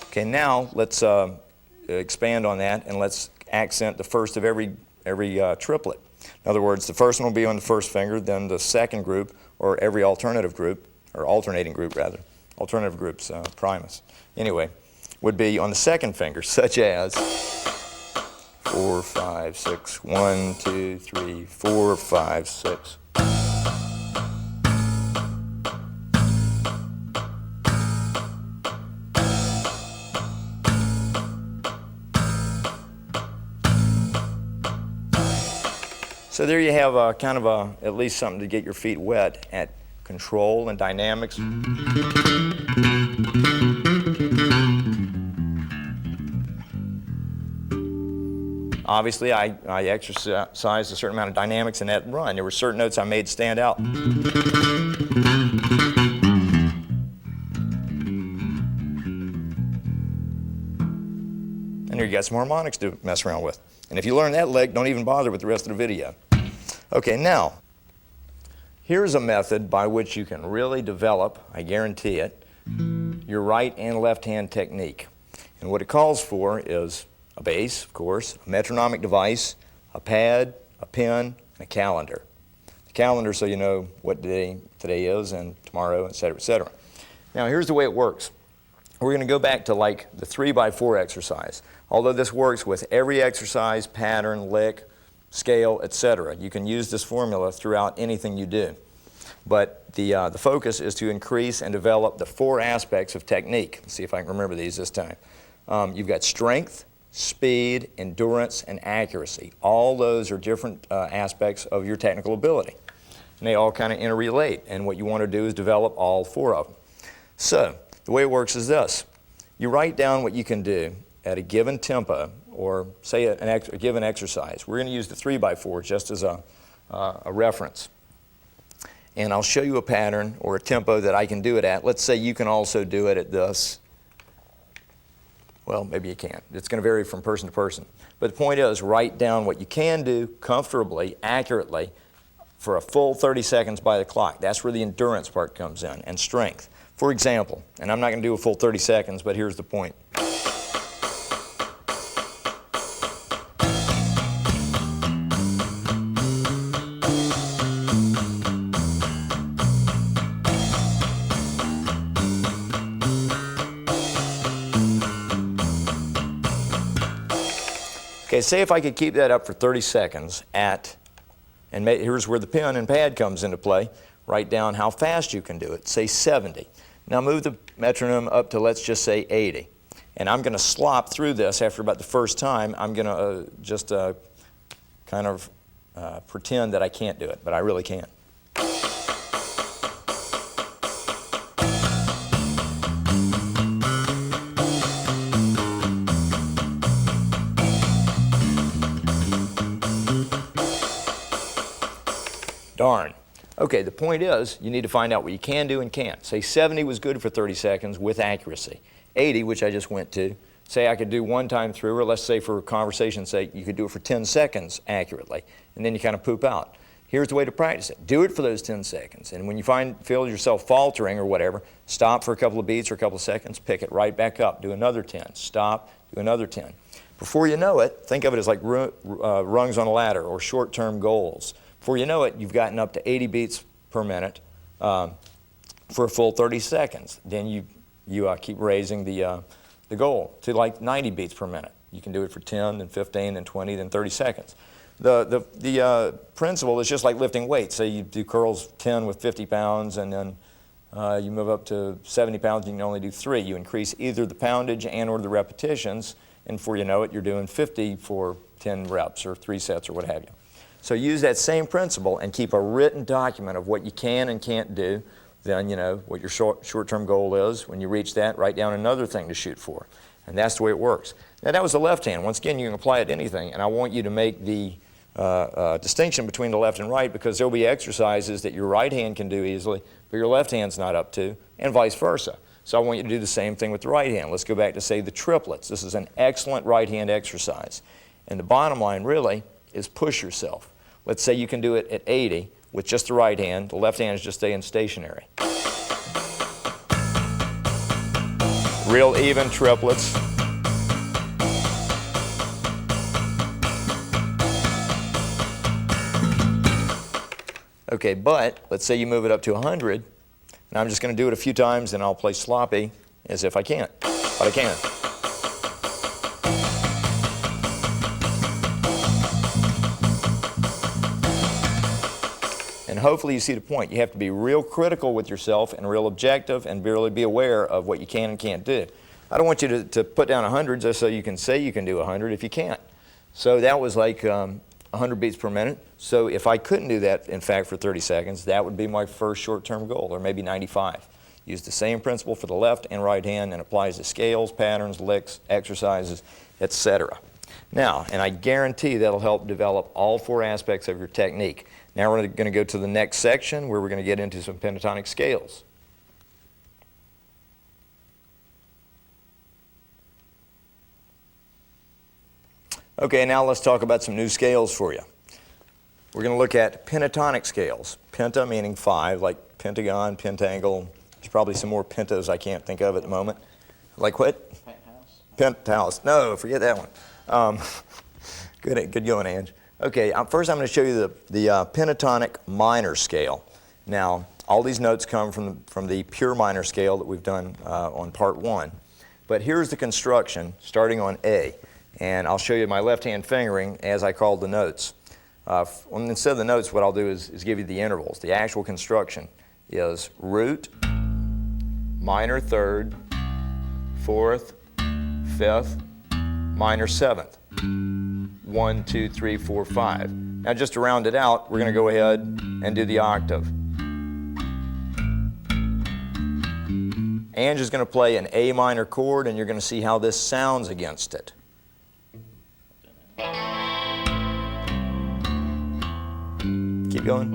Okay, now let's expand on that and let's accent the first of every triplet. In other words, the first one will be on the first finger, then the second group, or every alternative group, or alternating group rather, alternative groups, primus, anyway, would be on the second finger, such as 4, 5, 6, 1, 2, 3, 4, 5, 6. So there you have at least something to get your feet wet at control and dynamics. Obviously, I exercised a certain amount of dynamics in that run. There were certain notes I made stand out. And there you got some harmonics to mess around with. And if you learn that lick, don't even bother with the rest of the video. Okay, now, here's a method by which you can really develop, I guarantee it, your right and left hand technique. And what it calls for is a bass, of course, a metronomic device, a pad, a pen, and a calendar. The calendar so you know what day today is and tomorrow, etc., etc. Now, here's the way it works. We're going to go back to like the 3x4 exercise. Although this works with every exercise, pattern, lick, scale, etc. You can use this formula throughout anything you do. But the focus is to increase and develop the 4 aspects of technique. Let's see if I can remember these this time. You've got strength, speed, endurance, and accuracy. All those are different aspects of your technical ability. And they all kind of interrelate. And what you want to do is develop all 4 of them. So the way it works is this. You write down what you can do at a given tempo, or say a given exercise. We're going to use the 3x4 just as a reference. And I'll show you a pattern or a tempo that I can do it at. Let's say you can also do it at this. Well, maybe you can't. It's going to vary from person to person. But the point is, write down what you can do comfortably, accurately, for a full 30 seconds by the clock. That's where the endurance part comes in, and strength. For example, and I'm not going to do a full 30 seconds, but here's the point. Okay, say if I could keep that up for 30 seconds and here's where the pen and pad comes into play. Write down how fast you can do it, say 70. Now move the metronome up to, let's just say, 80. And I'm going to slop through this after about the first time. I'm going to just kind of pretend that I can't do it, but I really can. Darn. Okay, the point is, you need to find out what you can do and can't. Say 70 was good for 30 seconds with accuracy. 80, which I just went to, say I could do one time through, or let's say for conversation's sake, you could do it for 10 seconds accurately, and then you kind of poop out. Here's the way to practice it. Do it for those 10 seconds, and when you feel yourself faltering or whatever, stop for a couple of beats or a couple of seconds, pick it right back up, do another 10, stop, do another 10. Before you know it, think of it as like rungs on a ladder or short-term goals. Before you know it, you've gotten up to 80 beats per minute for a full 30 seconds. Then you keep raising the goal to like 90 beats per minute. You can do it for 10, then 15, then 20, then 30 seconds. The principle is just like lifting weights. Say you do curls 10 with 50 pounds, and then you move up to 70 pounds, and you can only do 3. You increase either the poundage and or the repetitions, and before you know it, you're doing 50 for 10 reps or 3 sets or what have you. So use that same principle and keep a written document of what you can and can't do. Then you know what your short-term goal is. When you reach that, write down another thing to shoot for. And that's the way it works. Now that was the left hand. Once again, you can apply it to anything. And I want you to make the distinction between the left and right, because there will be exercises that your right hand can do easily, but your left hand's not up to, and vice versa. So I want you to do the same thing with the right hand. Let's go back to, say, the triplets. This is an excellent right hand exercise. And the bottom line really is push yourself. Let's say you can do it at 80 with just the right hand. The left hand is just staying stationary. Real even triplets. Okay, but let's say you move it up to 100. And I'm just going to do it a few times, and I'll play sloppy as if I can't. But I can. And hopefully you see the point. You have to be real critical with yourself and real objective and really be aware of what you can and can't do. I don't want you to put down 100 just so you can say you can do 100 if you can't. So that was like 100 beats per minute. So if I couldn't do that, in fact, for 30 seconds, that would be my first short-term goal, or maybe 95. Use the same principle for the left and right hand and applies to scales, patterns, licks, exercises, etc. Now, and I guarantee that'll help develop all 4 aspects of your technique. Now we're going to go to the next section where we're going to get into some pentatonic scales. Okay, now let's talk about some new scales for you. We're going to look at pentatonic scales. Penta meaning 5, like pentagon, pentangle. There's probably some more pentas I can't think of at the moment. Like what? Penthouse. Penthouse. No, forget that one. Good going, Ange. Okay, first I'm going to show you the pentatonic minor scale. Now, all these notes come from the pure minor scale that we've done on part 1. But here's the construction starting on A. And I'll show you my left-hand fingering as I call the notes. Instead of the notes, what I'll do is give you the intervals. The actual construction is root, minor third, fourth, fifth, minor seventh. 1, 2, 3, 4, 5. Now just to round it out, we're going to go ahead and do the octave. Ange is going to play an A minor chord, and you're going to see how this sounds against it. Keep going.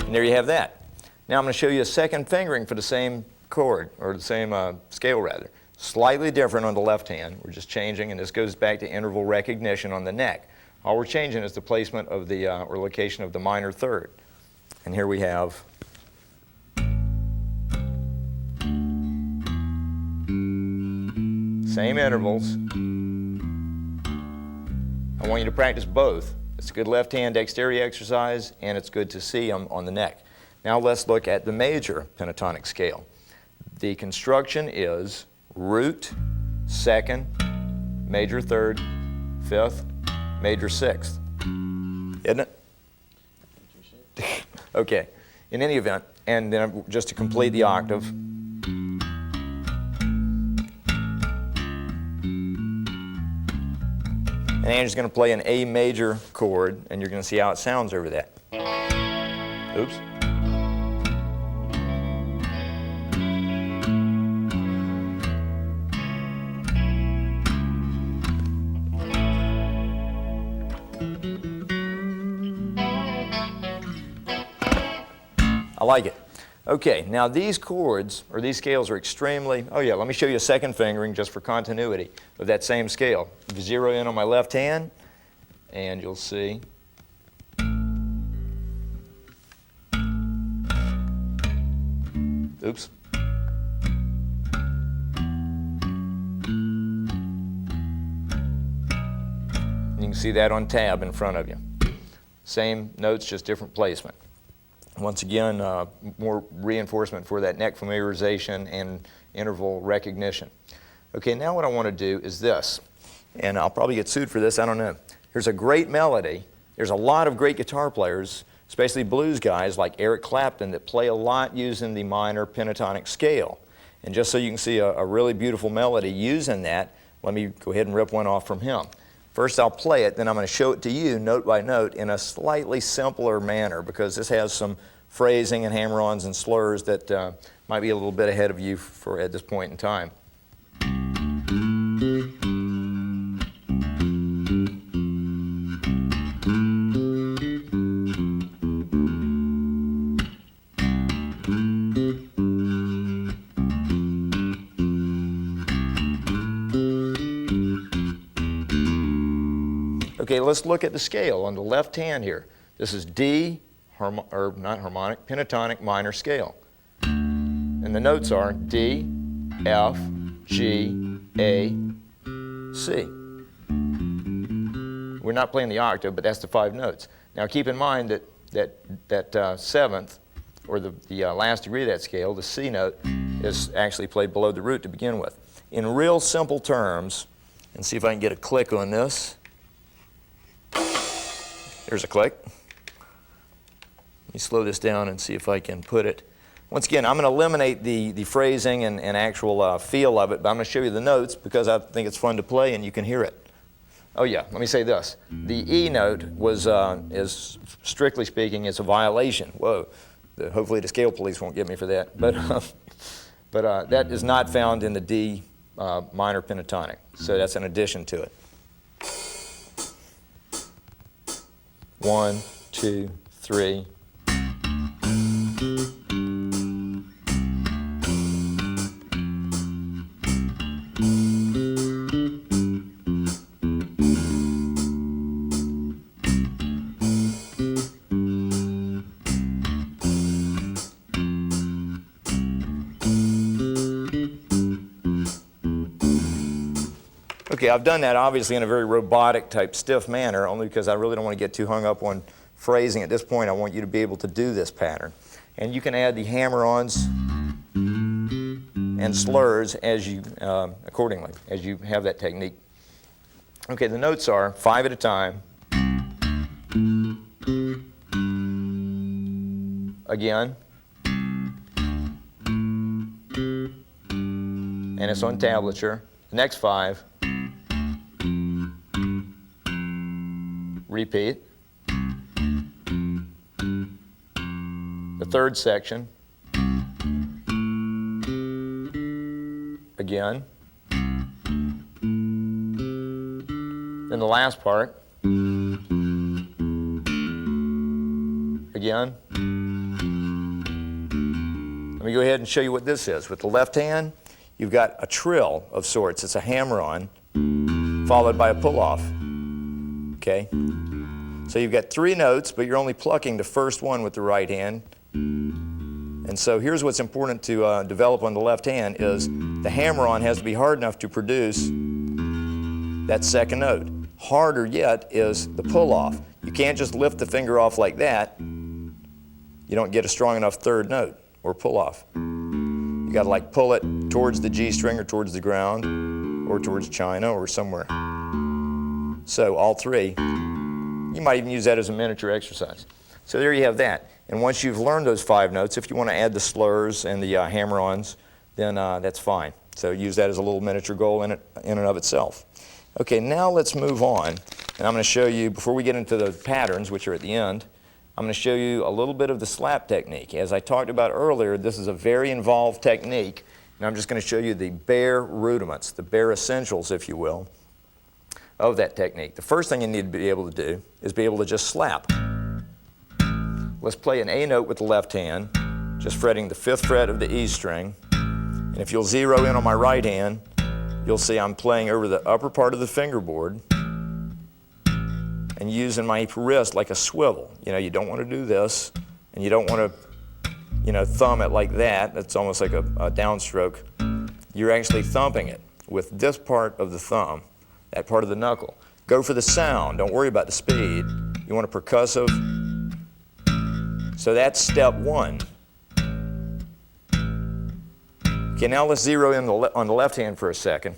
And there you have that. Now I'm going to show you a second fingering for the same chord, or the same scale rather. Slightly different on the left hand. We're just changing, and this goes back to interval recognition on the neck. All we're changing is the placement of the, or location of the minor third. And here we have same intervals. I want you to practice both. It's a good left hand dexterity exercise, and it's good to see them on the neck. Now let's look at the major pentatonic scale. The construction is root, second, major third, fifth, major sixth. Isn't it? Okay. In any event, and then just to complete the octave, and Ange's going to play an A major chord, and you're going to see how it sounds over that. Oops. I like it. Okay, now these chords, or these scales are extremely, oh yeah, let me show you a second fingering just for continuity of that same scale. Zero in on my left hand, and you'll see. Oops. You can see that on tab in front of you. Same notes, just different placement. Once again, more reinforcement for that neck familiarization and interval recognition. Okay, now what I want to do is this, and I'll probably get sued for this, I don't know. Here's a great melody. There's a lot of great guitar players, especially blues guys like Eric Clapton, that play a lot using the minor pentatonic scale. And just so you can see a really beautiful melody using that, let me go ahead and rip one off from him. First I'll play it, then I'm going to show it to you note by note in a slightly simpler manner, because this has some phrasing and hammer-ons and slurs that might be a little bit ahead of you for at this point in time. Okay, let's look at the scale on the left hand here. This is D, not harmonic, pentatonic minor scale. And the notes are D, F, G, A, C. We're not playing the octave, but that's the 5 notes. Now keep in mind that seventh, or the last degree of that scale, the C note, is actually played below the root to begin with. In real simple terms, and see if I can get a click on this. There's a click. Let me slow this down and see if I can put it. Once again, I'm going to eliminate the phrasing and actual feel of it, but I'm going to show you the notes because I think it's fun to play and you can hear it. Oh yeah, let me say this. The E note is, strictly speaking, is a violation. Whoa, hopefully the scale police won't get me for that. But that is not found in the D minor pentatonic, so that's an addition to it. 1, 2, 3. Okay, I've done that obviously in a very robotic type stiff manner, only because I really don't want to get too hung up on phrasing at this point. I want you to be able to do this pattern. And you can add the hammer-ons and slurs as you, accordingly, as you have that technique. Okay, the notes are 5 at a time. Again. And it's on tablature. The next 5. Repeat. The third section. Again. Then the last part. Again. Let me go ahead and show you what this is. With the left hand, you've got a trill of sorts. It's a hammer-on followed by a pull-off. Okay? So you've got 3 notes, but you're only plucking the first one with the right hand. And so here's what's important to develop on the left hand is the hammer-on has to be hard enough to produce that second note. Harder yet is the pull-off. You can't just lift the finger off like that. You don't get a strong enough third note or pull-off. You got to like pull it towards the G string or towards the ground or towards China or somewhere. So all 3. You might even use that as a miniature exercise. So there you have that. And once you've learned those 5 notes, if you want to add the slurs and the hammer-ons, then that's fine. So use that as a little miniature goal in and of itself. Okay, now let's move on. And I'm going to show you, before we get into the patterns, which are at the end, I'm going to show you a little bit of the slap technique. As I talked about earlier, this is a very involved technique. And I'm just going to show you the bare rudiments, the bare essentials, if you will, of that technique. The first thing you need to be able to do is be able to just slap. Let's play an A note with the left hand, just fretting the 5th fret of the E string. And if you'll zero in on my right hand, you'll see I'm playing over the upper part of the fingerboard and using my wrist like a swivel. You know, you don't want to do this, and you don't want to, thumb it like that. That's almost like a downstroke. You're actually thumping it with this part of the thumb, that part of the knuckle. Go for the sound. Don't worry about the speed. You want a percussive. So that's step 1. Okay, now let's zero in on the left hand for a second,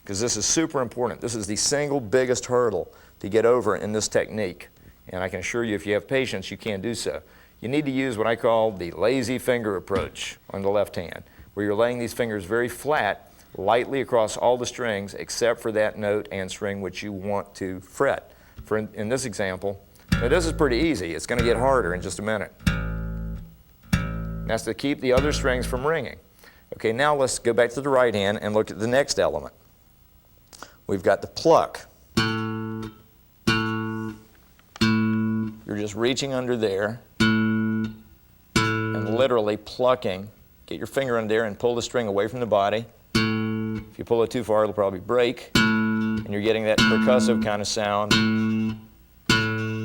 because this is super important. This is the single biggest hurdle to get over in this technique. And I can assure you, if you have patience, you can do so. You need to use what I call the lazy finger approach on the left hand, where you're laying these fingers very flat, lightly across all the strings, except for that note and string which you want to fret. In this example, now this is pretty easy. It's going to get harder in just a minute. That's to keep the other strings from ringing. Okay, now let's go back to the right hand and look at the next element. We've got the pluck. You're just reaching under there and literally plucking. Get your finger in there and pull the string away from the body. If you pull it too far, it'll probably break. And you're getting that percussive kind of sound.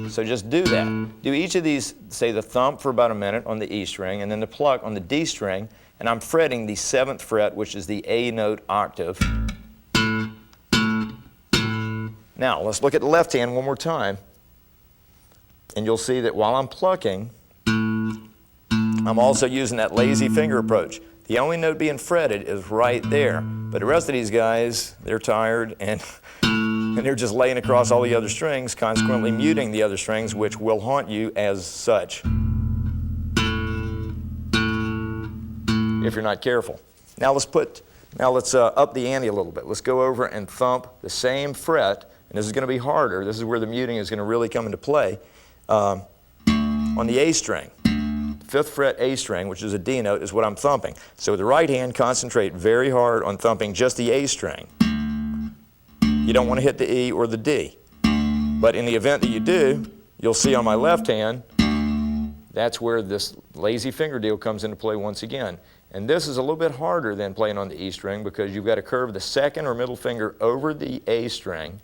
So just do that. Do each of these, say the thump for about a minute on the E string, and then the pluck on the D string, and I'm fretting the 7th fret, which is the A note octave. Now, let's look at the left hand one more time, and you'll see that while I'm plucking, I'm also using that lazy finger approach. The only note being fretted is right there, but the rest of these guys, they're tired and they're just laying across all the other strings, consequently muting the other strings, which will haunt you as such if you're not careful. Now let's up the ante a little bit. Let's go over and thump the same fret, and this is going to be harder. This is where the muting is going to really come into play, on the A string. 5th fret A string, which is a D note, is what I'm thumping. So with the right hand, concentrate very hard on thumping just the A string. You don't want to hit the E or the D. But in the event that you do, you'll see on my left hand, that's where this lazy finger deal comes into play once again. And this is a little bit harder than playing on the E string because you've got to curve the 2nd or middle finger over the A string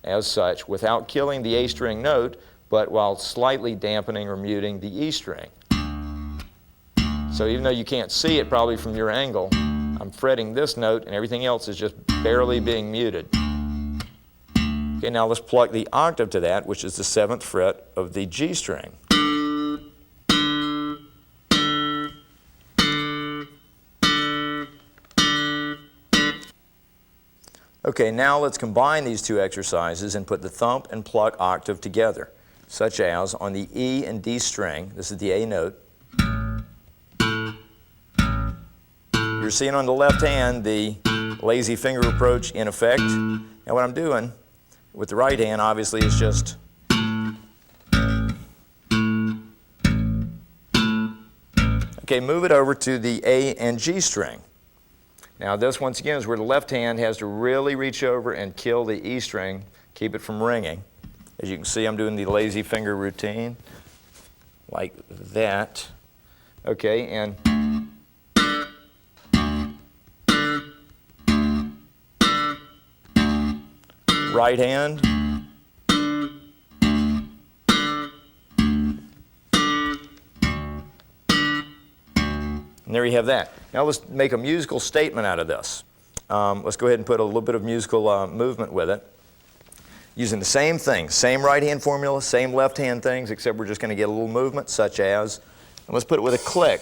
as such without killing the A string note, but while slightly dampening or muting the E string. So even though you can't see it probably from your angle, I'm fretting this note and everything else is just barely being muted. Okay, now let's pluck the octave to that, which is the 7th fret of the G string. Okay, now let's combine these two exercises and put the thump and pluck octave together, such as on the E and D string, this is the A note. You're seeing on the left hand the lazy finger approach in effect. Now what I'm doing with the right hand obviously is just okay, move it over to the A and G string. Now this once again is where the left hand has to really reach over and kill the E string, keep it from ringing. As you can see, I'm doing the lazy finger routine like that. Okay, and right hand. And there you have that. Now let's make a musical statement out of this. Let's go ahead and put a little bit of musical movement with it. Using the same thing, same right hand formula, same left hand things, except we're just going to get a little movement such as, and let's put it with a click.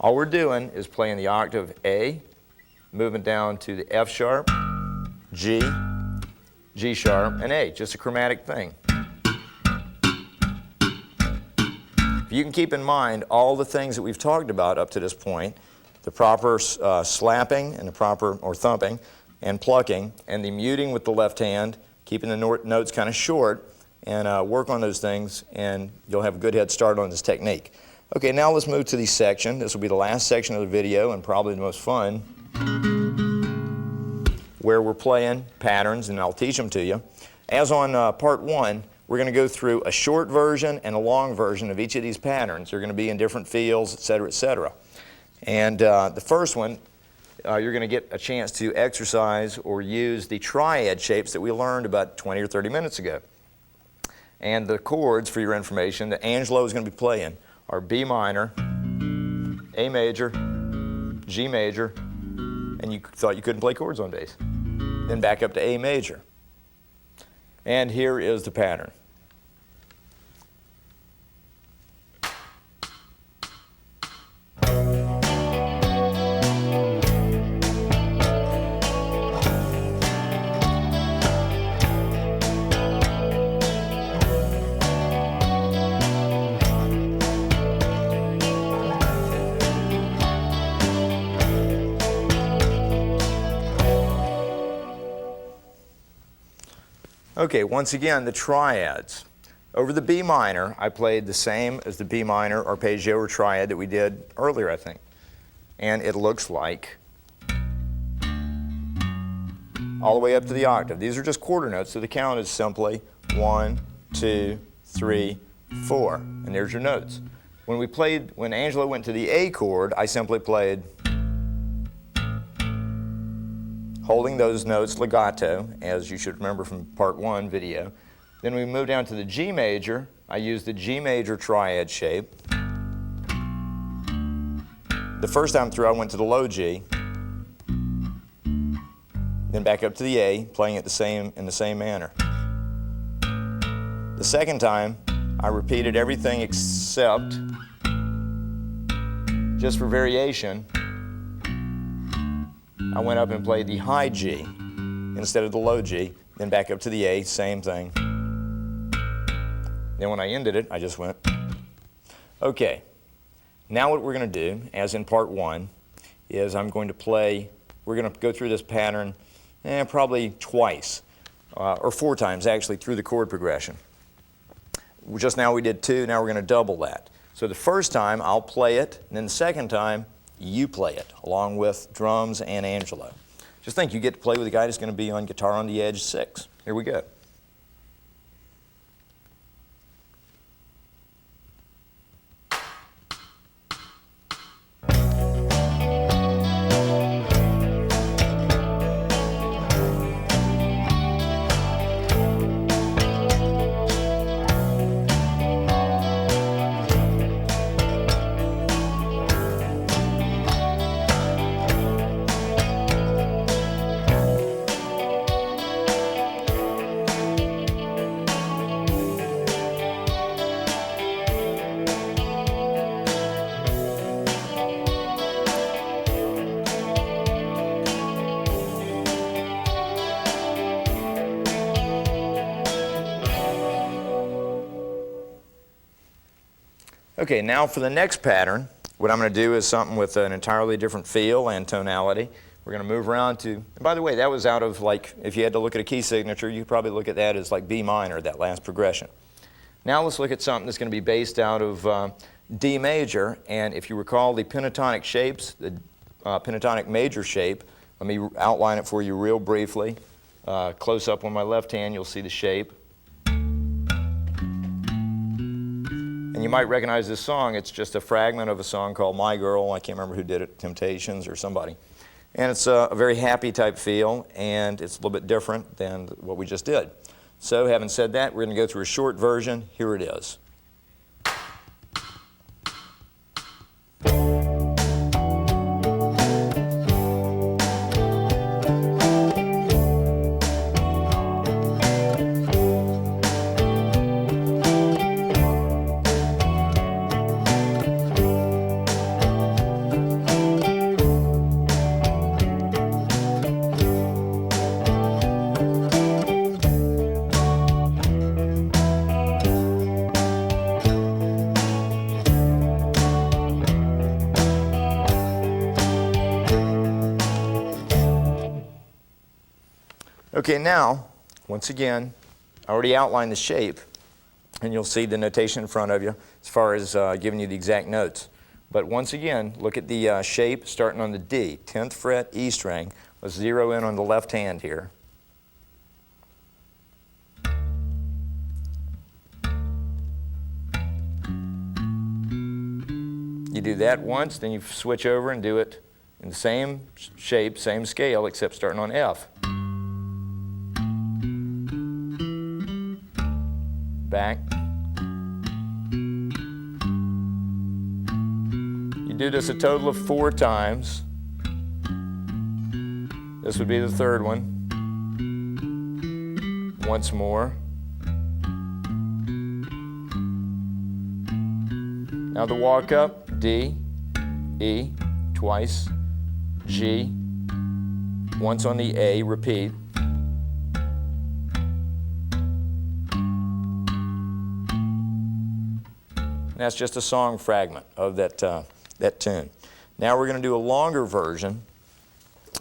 All we're doing is playing the octave A, moving down to the F sharp, G, G sharp, and A, just a chromatic thing. If you can keep in mind all the things that we've talked about up to this point, the proper slapping and the proper, or thumping, and plucking, and the muting with the left hand, keeping the notes kind of short, and work on those things, and you'll have a good head start on this technique. Okay, now let's move to the section. This will be the last section of the video and probably the most fun, where we're playing patterns, and I'll teach them to you. As on part 1, we're going to go through a short version and a long version of each of these patterns. They're going to be in different fields, etc., etc. And the first one, you're going to get a chance to exercise or use the triad shapes that we learned about 20 or 30 minutes ago. And the chords, for your information, that Angelo is going to be playing are B minor, A major, G major, and you thought you couldn't play chords on bass. Then back up to A major. And here is the pattern. Okay, once again, the triads. Over the B minor, I played the same as the B minor arpeggio or triad that we did earlier, I think. And it looks like all the way up to the octave. These are just quarter notes, so the count is simply 1, 2, 3, 4, and there's your notes. When Angelo went to the A chord, I simply played holding those notes legato, as you should remember from part 1 video. Then we moved down to the G major. I used the G major triad shape. The first time through, I went to the low G, then back up to the A, playing it in the same manner. The second time, I repeated everything except, just for variation, I went up and played the high G instead of the low G, then back up to the A, same thing. Then when I ended it, I just went. Okay, now what we're going to do, as in part 1, is we're going to go through this pattern probably twice, or 4 times actually, through the chord progression. Just now we did 2, now we're going to double that. So the first time I'll play it, and then the second time you play it, along with drums and Angelo. Just think you get to play with a guy that's going to be on Guitar on the Edge 6. Here we go. Okay, now for the next pattern, what I'm going to do is something with an entirely different feel and tonality. We're going to move around to, and by the way, that was out of, like, if you had to look at a key signature, you'd probably look at that as like B minor, that last progression. Now let's look at something that's going to be based out of D major, and if you recall the pentatonic shapes, the pentatonic major shape, let me outline it for you real briefly. Close up on my left hand, you'll see the shape. And you might recognize this song. It's just a fragment of a song called My Girl. I can't remember who did it, Temptations or somebody. And it's a very happy type feel, and it's a little bit different than what we just did. So having said that, we're going to go through a short version. Here it is. Okay, now, once again, I already outlined the shape, and you'll see the notation in front of you as far as giving you the exact notes. But once again, look at the shape starting on the D, 10th fret, E string. Let's zero in on the left hand here. You do that once, then you switch over and do it in the same shape, same scale, except starting on F. Back. You do this a total of 4 times. This would be the third one. Once more. Now the walk up, D, E, twice, G, once on the A, repeat. That's just a song fragment of that tune. Now we're going to do a longer version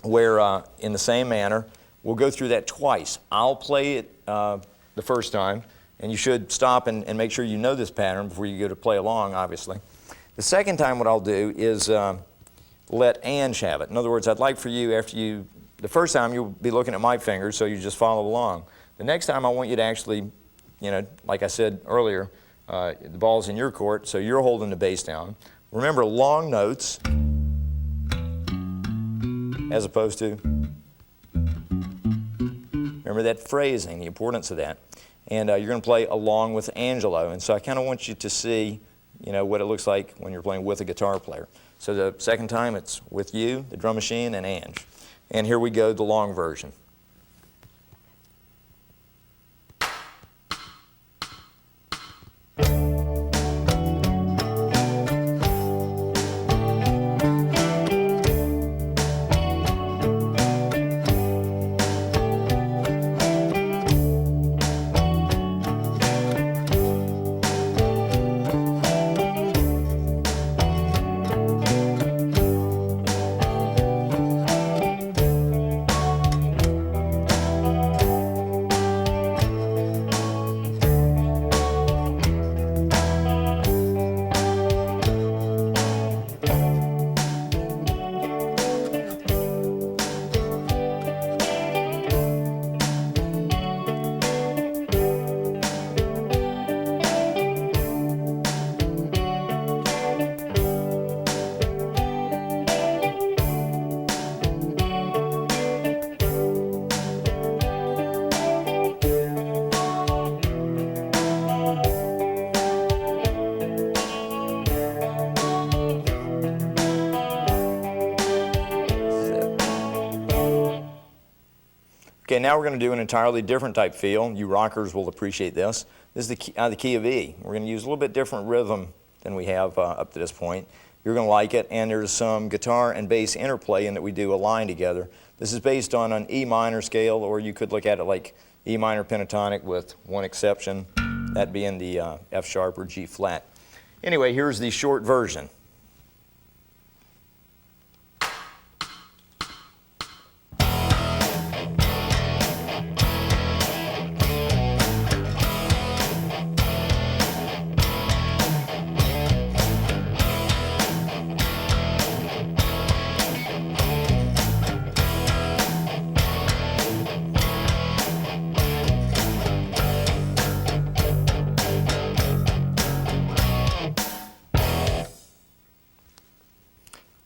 where, in the same manner, we'll go through that twice. I'll play it the first time, and you should stop and make sure you know this pattern before you go to play along, obviously. The second time what I'll do is let Ange have it. In other words, I'd like for you, the first time you'll be looking at my fingers, so you just follow along. The next time I want you to actually you know, like I said earlier, the ball's in your court, so you're holding the bass down. Remember long notes as opposed to, remember that phrasing, the importance of that. And you're going to play along with Angelo. And so I kind of want you to see, you know, what it looks like when you're playing with a guitar player. So the second time it's with you, the drum machine, and Ange. And here we go, the long version. Okay, now we're going to do an entirely different type feel. You rockers will appreciate this. This is the key of E. We're going to use a little bit different rhythm than we have up to this point. You're going to like it, and there's some guitar and bass interplay in that we do a line together. This is based on an E minor scale, or you could look at it like E minor pentatonic with one exception, that being the F sharp or G flat. Anyway, here's the short version.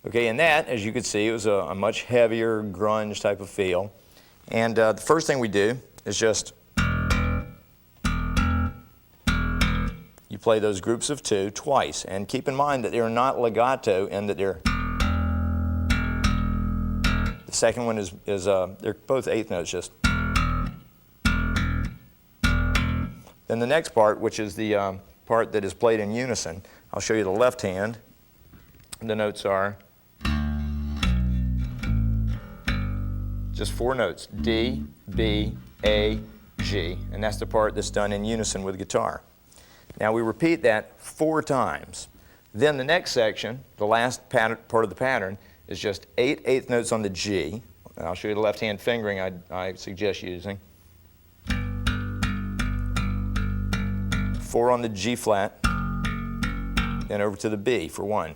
Okay, and that, as you can see, it was a much heavier grunge type of feel. And the first thing we do is just, you play those groups of two twice. And keep in mind that they're not legato and that they're, the second one is they're both eighth notes, just. Then the next part, which is the part that is played in unison, I'll show you the left hand. The notes are just four notes, D, B, A, G, and that's the part that's done in unison with guitar. Now we repeat that 4 times. Then the next section, the last part of the pattern, is just 8 eighth notes on the G, and I'll show you the left hand fingering I suggest using. 4 on the G flat, then over to the B for 1.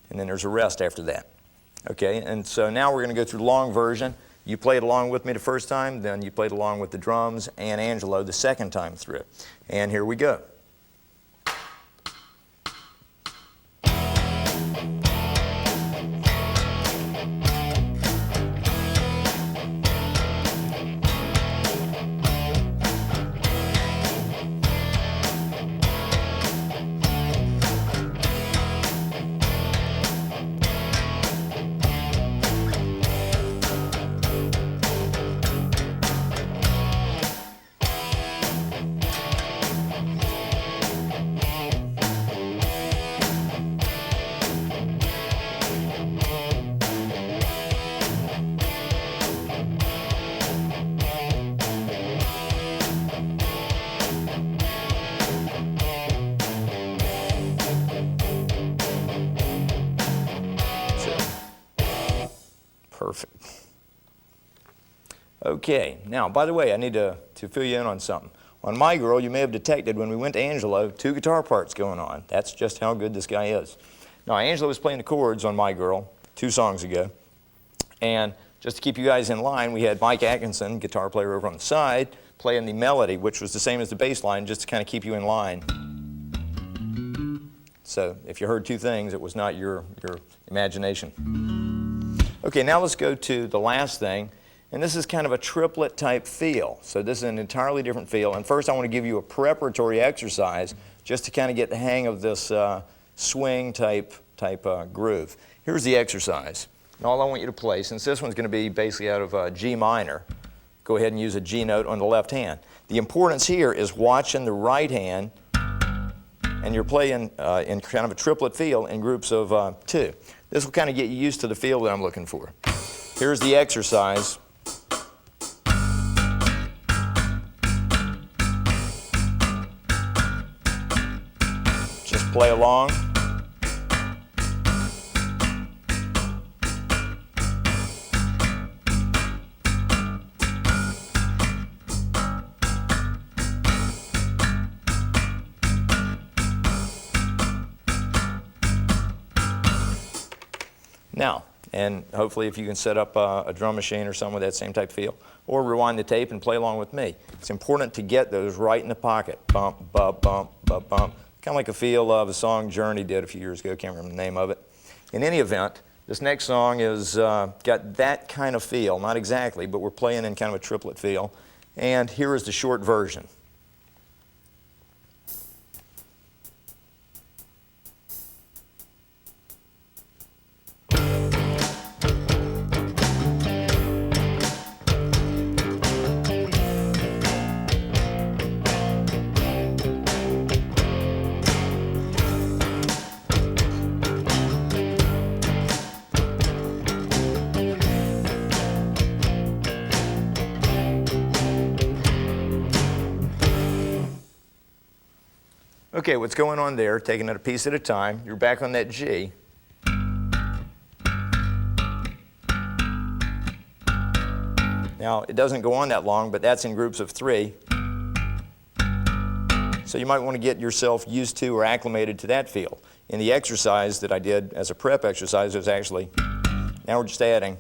And then there's a rest after that. Okay, and so now we're going to go through the long version. You played along with me the first time, then you played along with the drums and Angelo the second time through. And here we go. Perfect. Okay, now, by the way, I need to fill you in on something. On My Girl, you may have detected when we went to Angelo, 2 guitar parts going on. That's just how good this guy is. Now, Angelo was playing the chords on My Girl 2 songs ago. And just to keep you guys in line, we had Mike Atkinson, guitar player over on the side, playing the melody, which was the same as the bass line, just to kind of keep you in line. So if you heard two things, it was not your imagination. Okay, now let's go to the last thing, and this is kind of a triplet type feel. So this is an entirely different feel, and first I want to give you a preparatory exercise just to kind of get the hang of this swing type groove. Here's the exercise. And all I want you to play, since this one's going to be basically out of G minor, go ahead and use a G note on the left hand. The importance here is watching the right hand, and you're playing in kind of a triplet feel in groups of 2. This will kind of get you used to the feel that I'm looking for. Here's the exercise. Just play along. Now, and hopefully if you can set up a drum machine or something with that same type of feel, or rewind the tape and play along with me. It's important to get those right in the pocket. Bump, bump, bump, bump, bump. Kind of like a feel of a song Journey did a few years ago. Can't remember the name of it. In any event, this next song is got that kind of feel. Not exactly, but we're playing in kind of a triplet feel. And here is the short version. Okay, what's going on there, taking it a piece at a time, you're back on that G. Now, it doesn't go on that long, but that's in groups of 3. So you might want to get yourself used to or acclimated to that feel. In the exercise that I did as a prep exercise, it was actually, now we're just adding.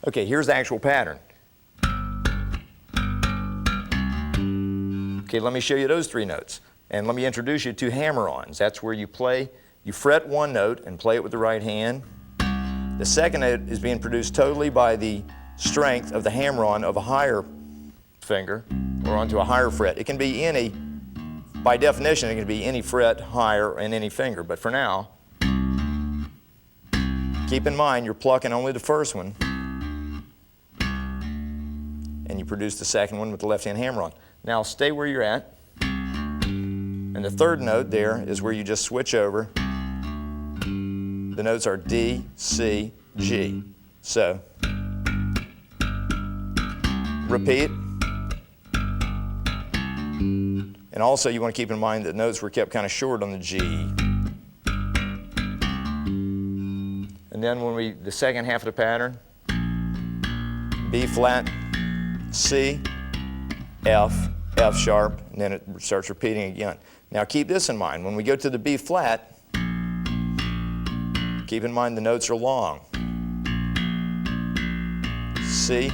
Okay, here's the actual pattern. Okay, let me show you those 3 notes. And let me introduce you to hammer-ons. That's where you fret one note and play it with the right hand. The second note is being produced totally by the strength of the hammer-on of a higher finger or onto a higher fret. It can be any, by definition, it can be any fret higher in any finger. But for now, keep in mind you're plucking only the first one, and you produce the second one with the left-hand hammer-on. Now stay where you're at, and the third note there is where you just switch over. The notes are D, C, G. So, repeat. And also you want to keep in mind that notes were kept kind of short on the G. And then when the second half of the pattern, B flat, C, F, F sharp, and then it starts repeating again. Now keep this in mind. When we go to the B flat, keep in mind the notes are long. C.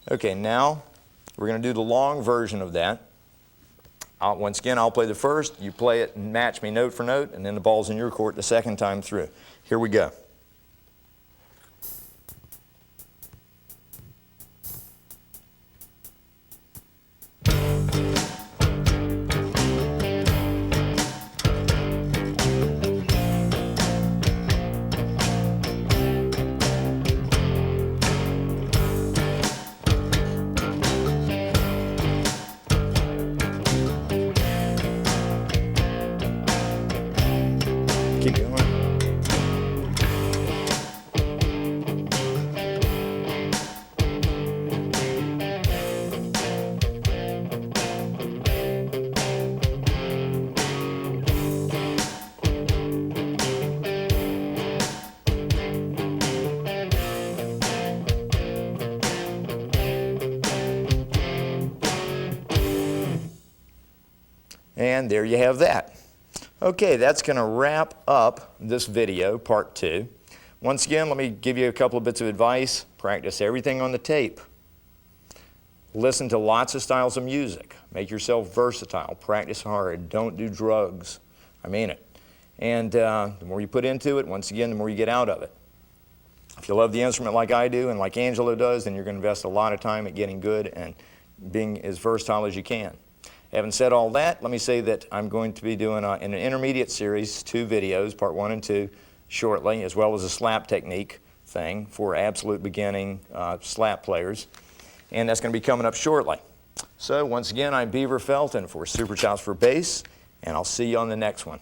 Okay, now we're going to do the long version of that. Once again, I'll play the first, you play it and match me note for note, and then the ball's in your court the second time through. Here we go. Keep going. And there you have that. Okay, that's going to wrap up this video, part 2. Once again, let me give you a couple of bits of advice. Practice everything on the tape. Listen to lots of styles of music. Make yourself versatile. Practice hard. Don't do drugs. I mean it. And the more you put into it, once again, the more you get out of it. If you love the instrument like I do and like Angelo does, then you're going to invest a lot of time at getting good and being as versatile as you can. Having said all that, let me say that I'm going to be doing in an intermediate series 2 videos, part 1 and 2, shortly, as well as a slap technique thing for absolute beginning slap players. And that's going to be coming up shortly. So once again, I'm Beaver Felton for Super Chops for Bass, and I'll see you on the next one.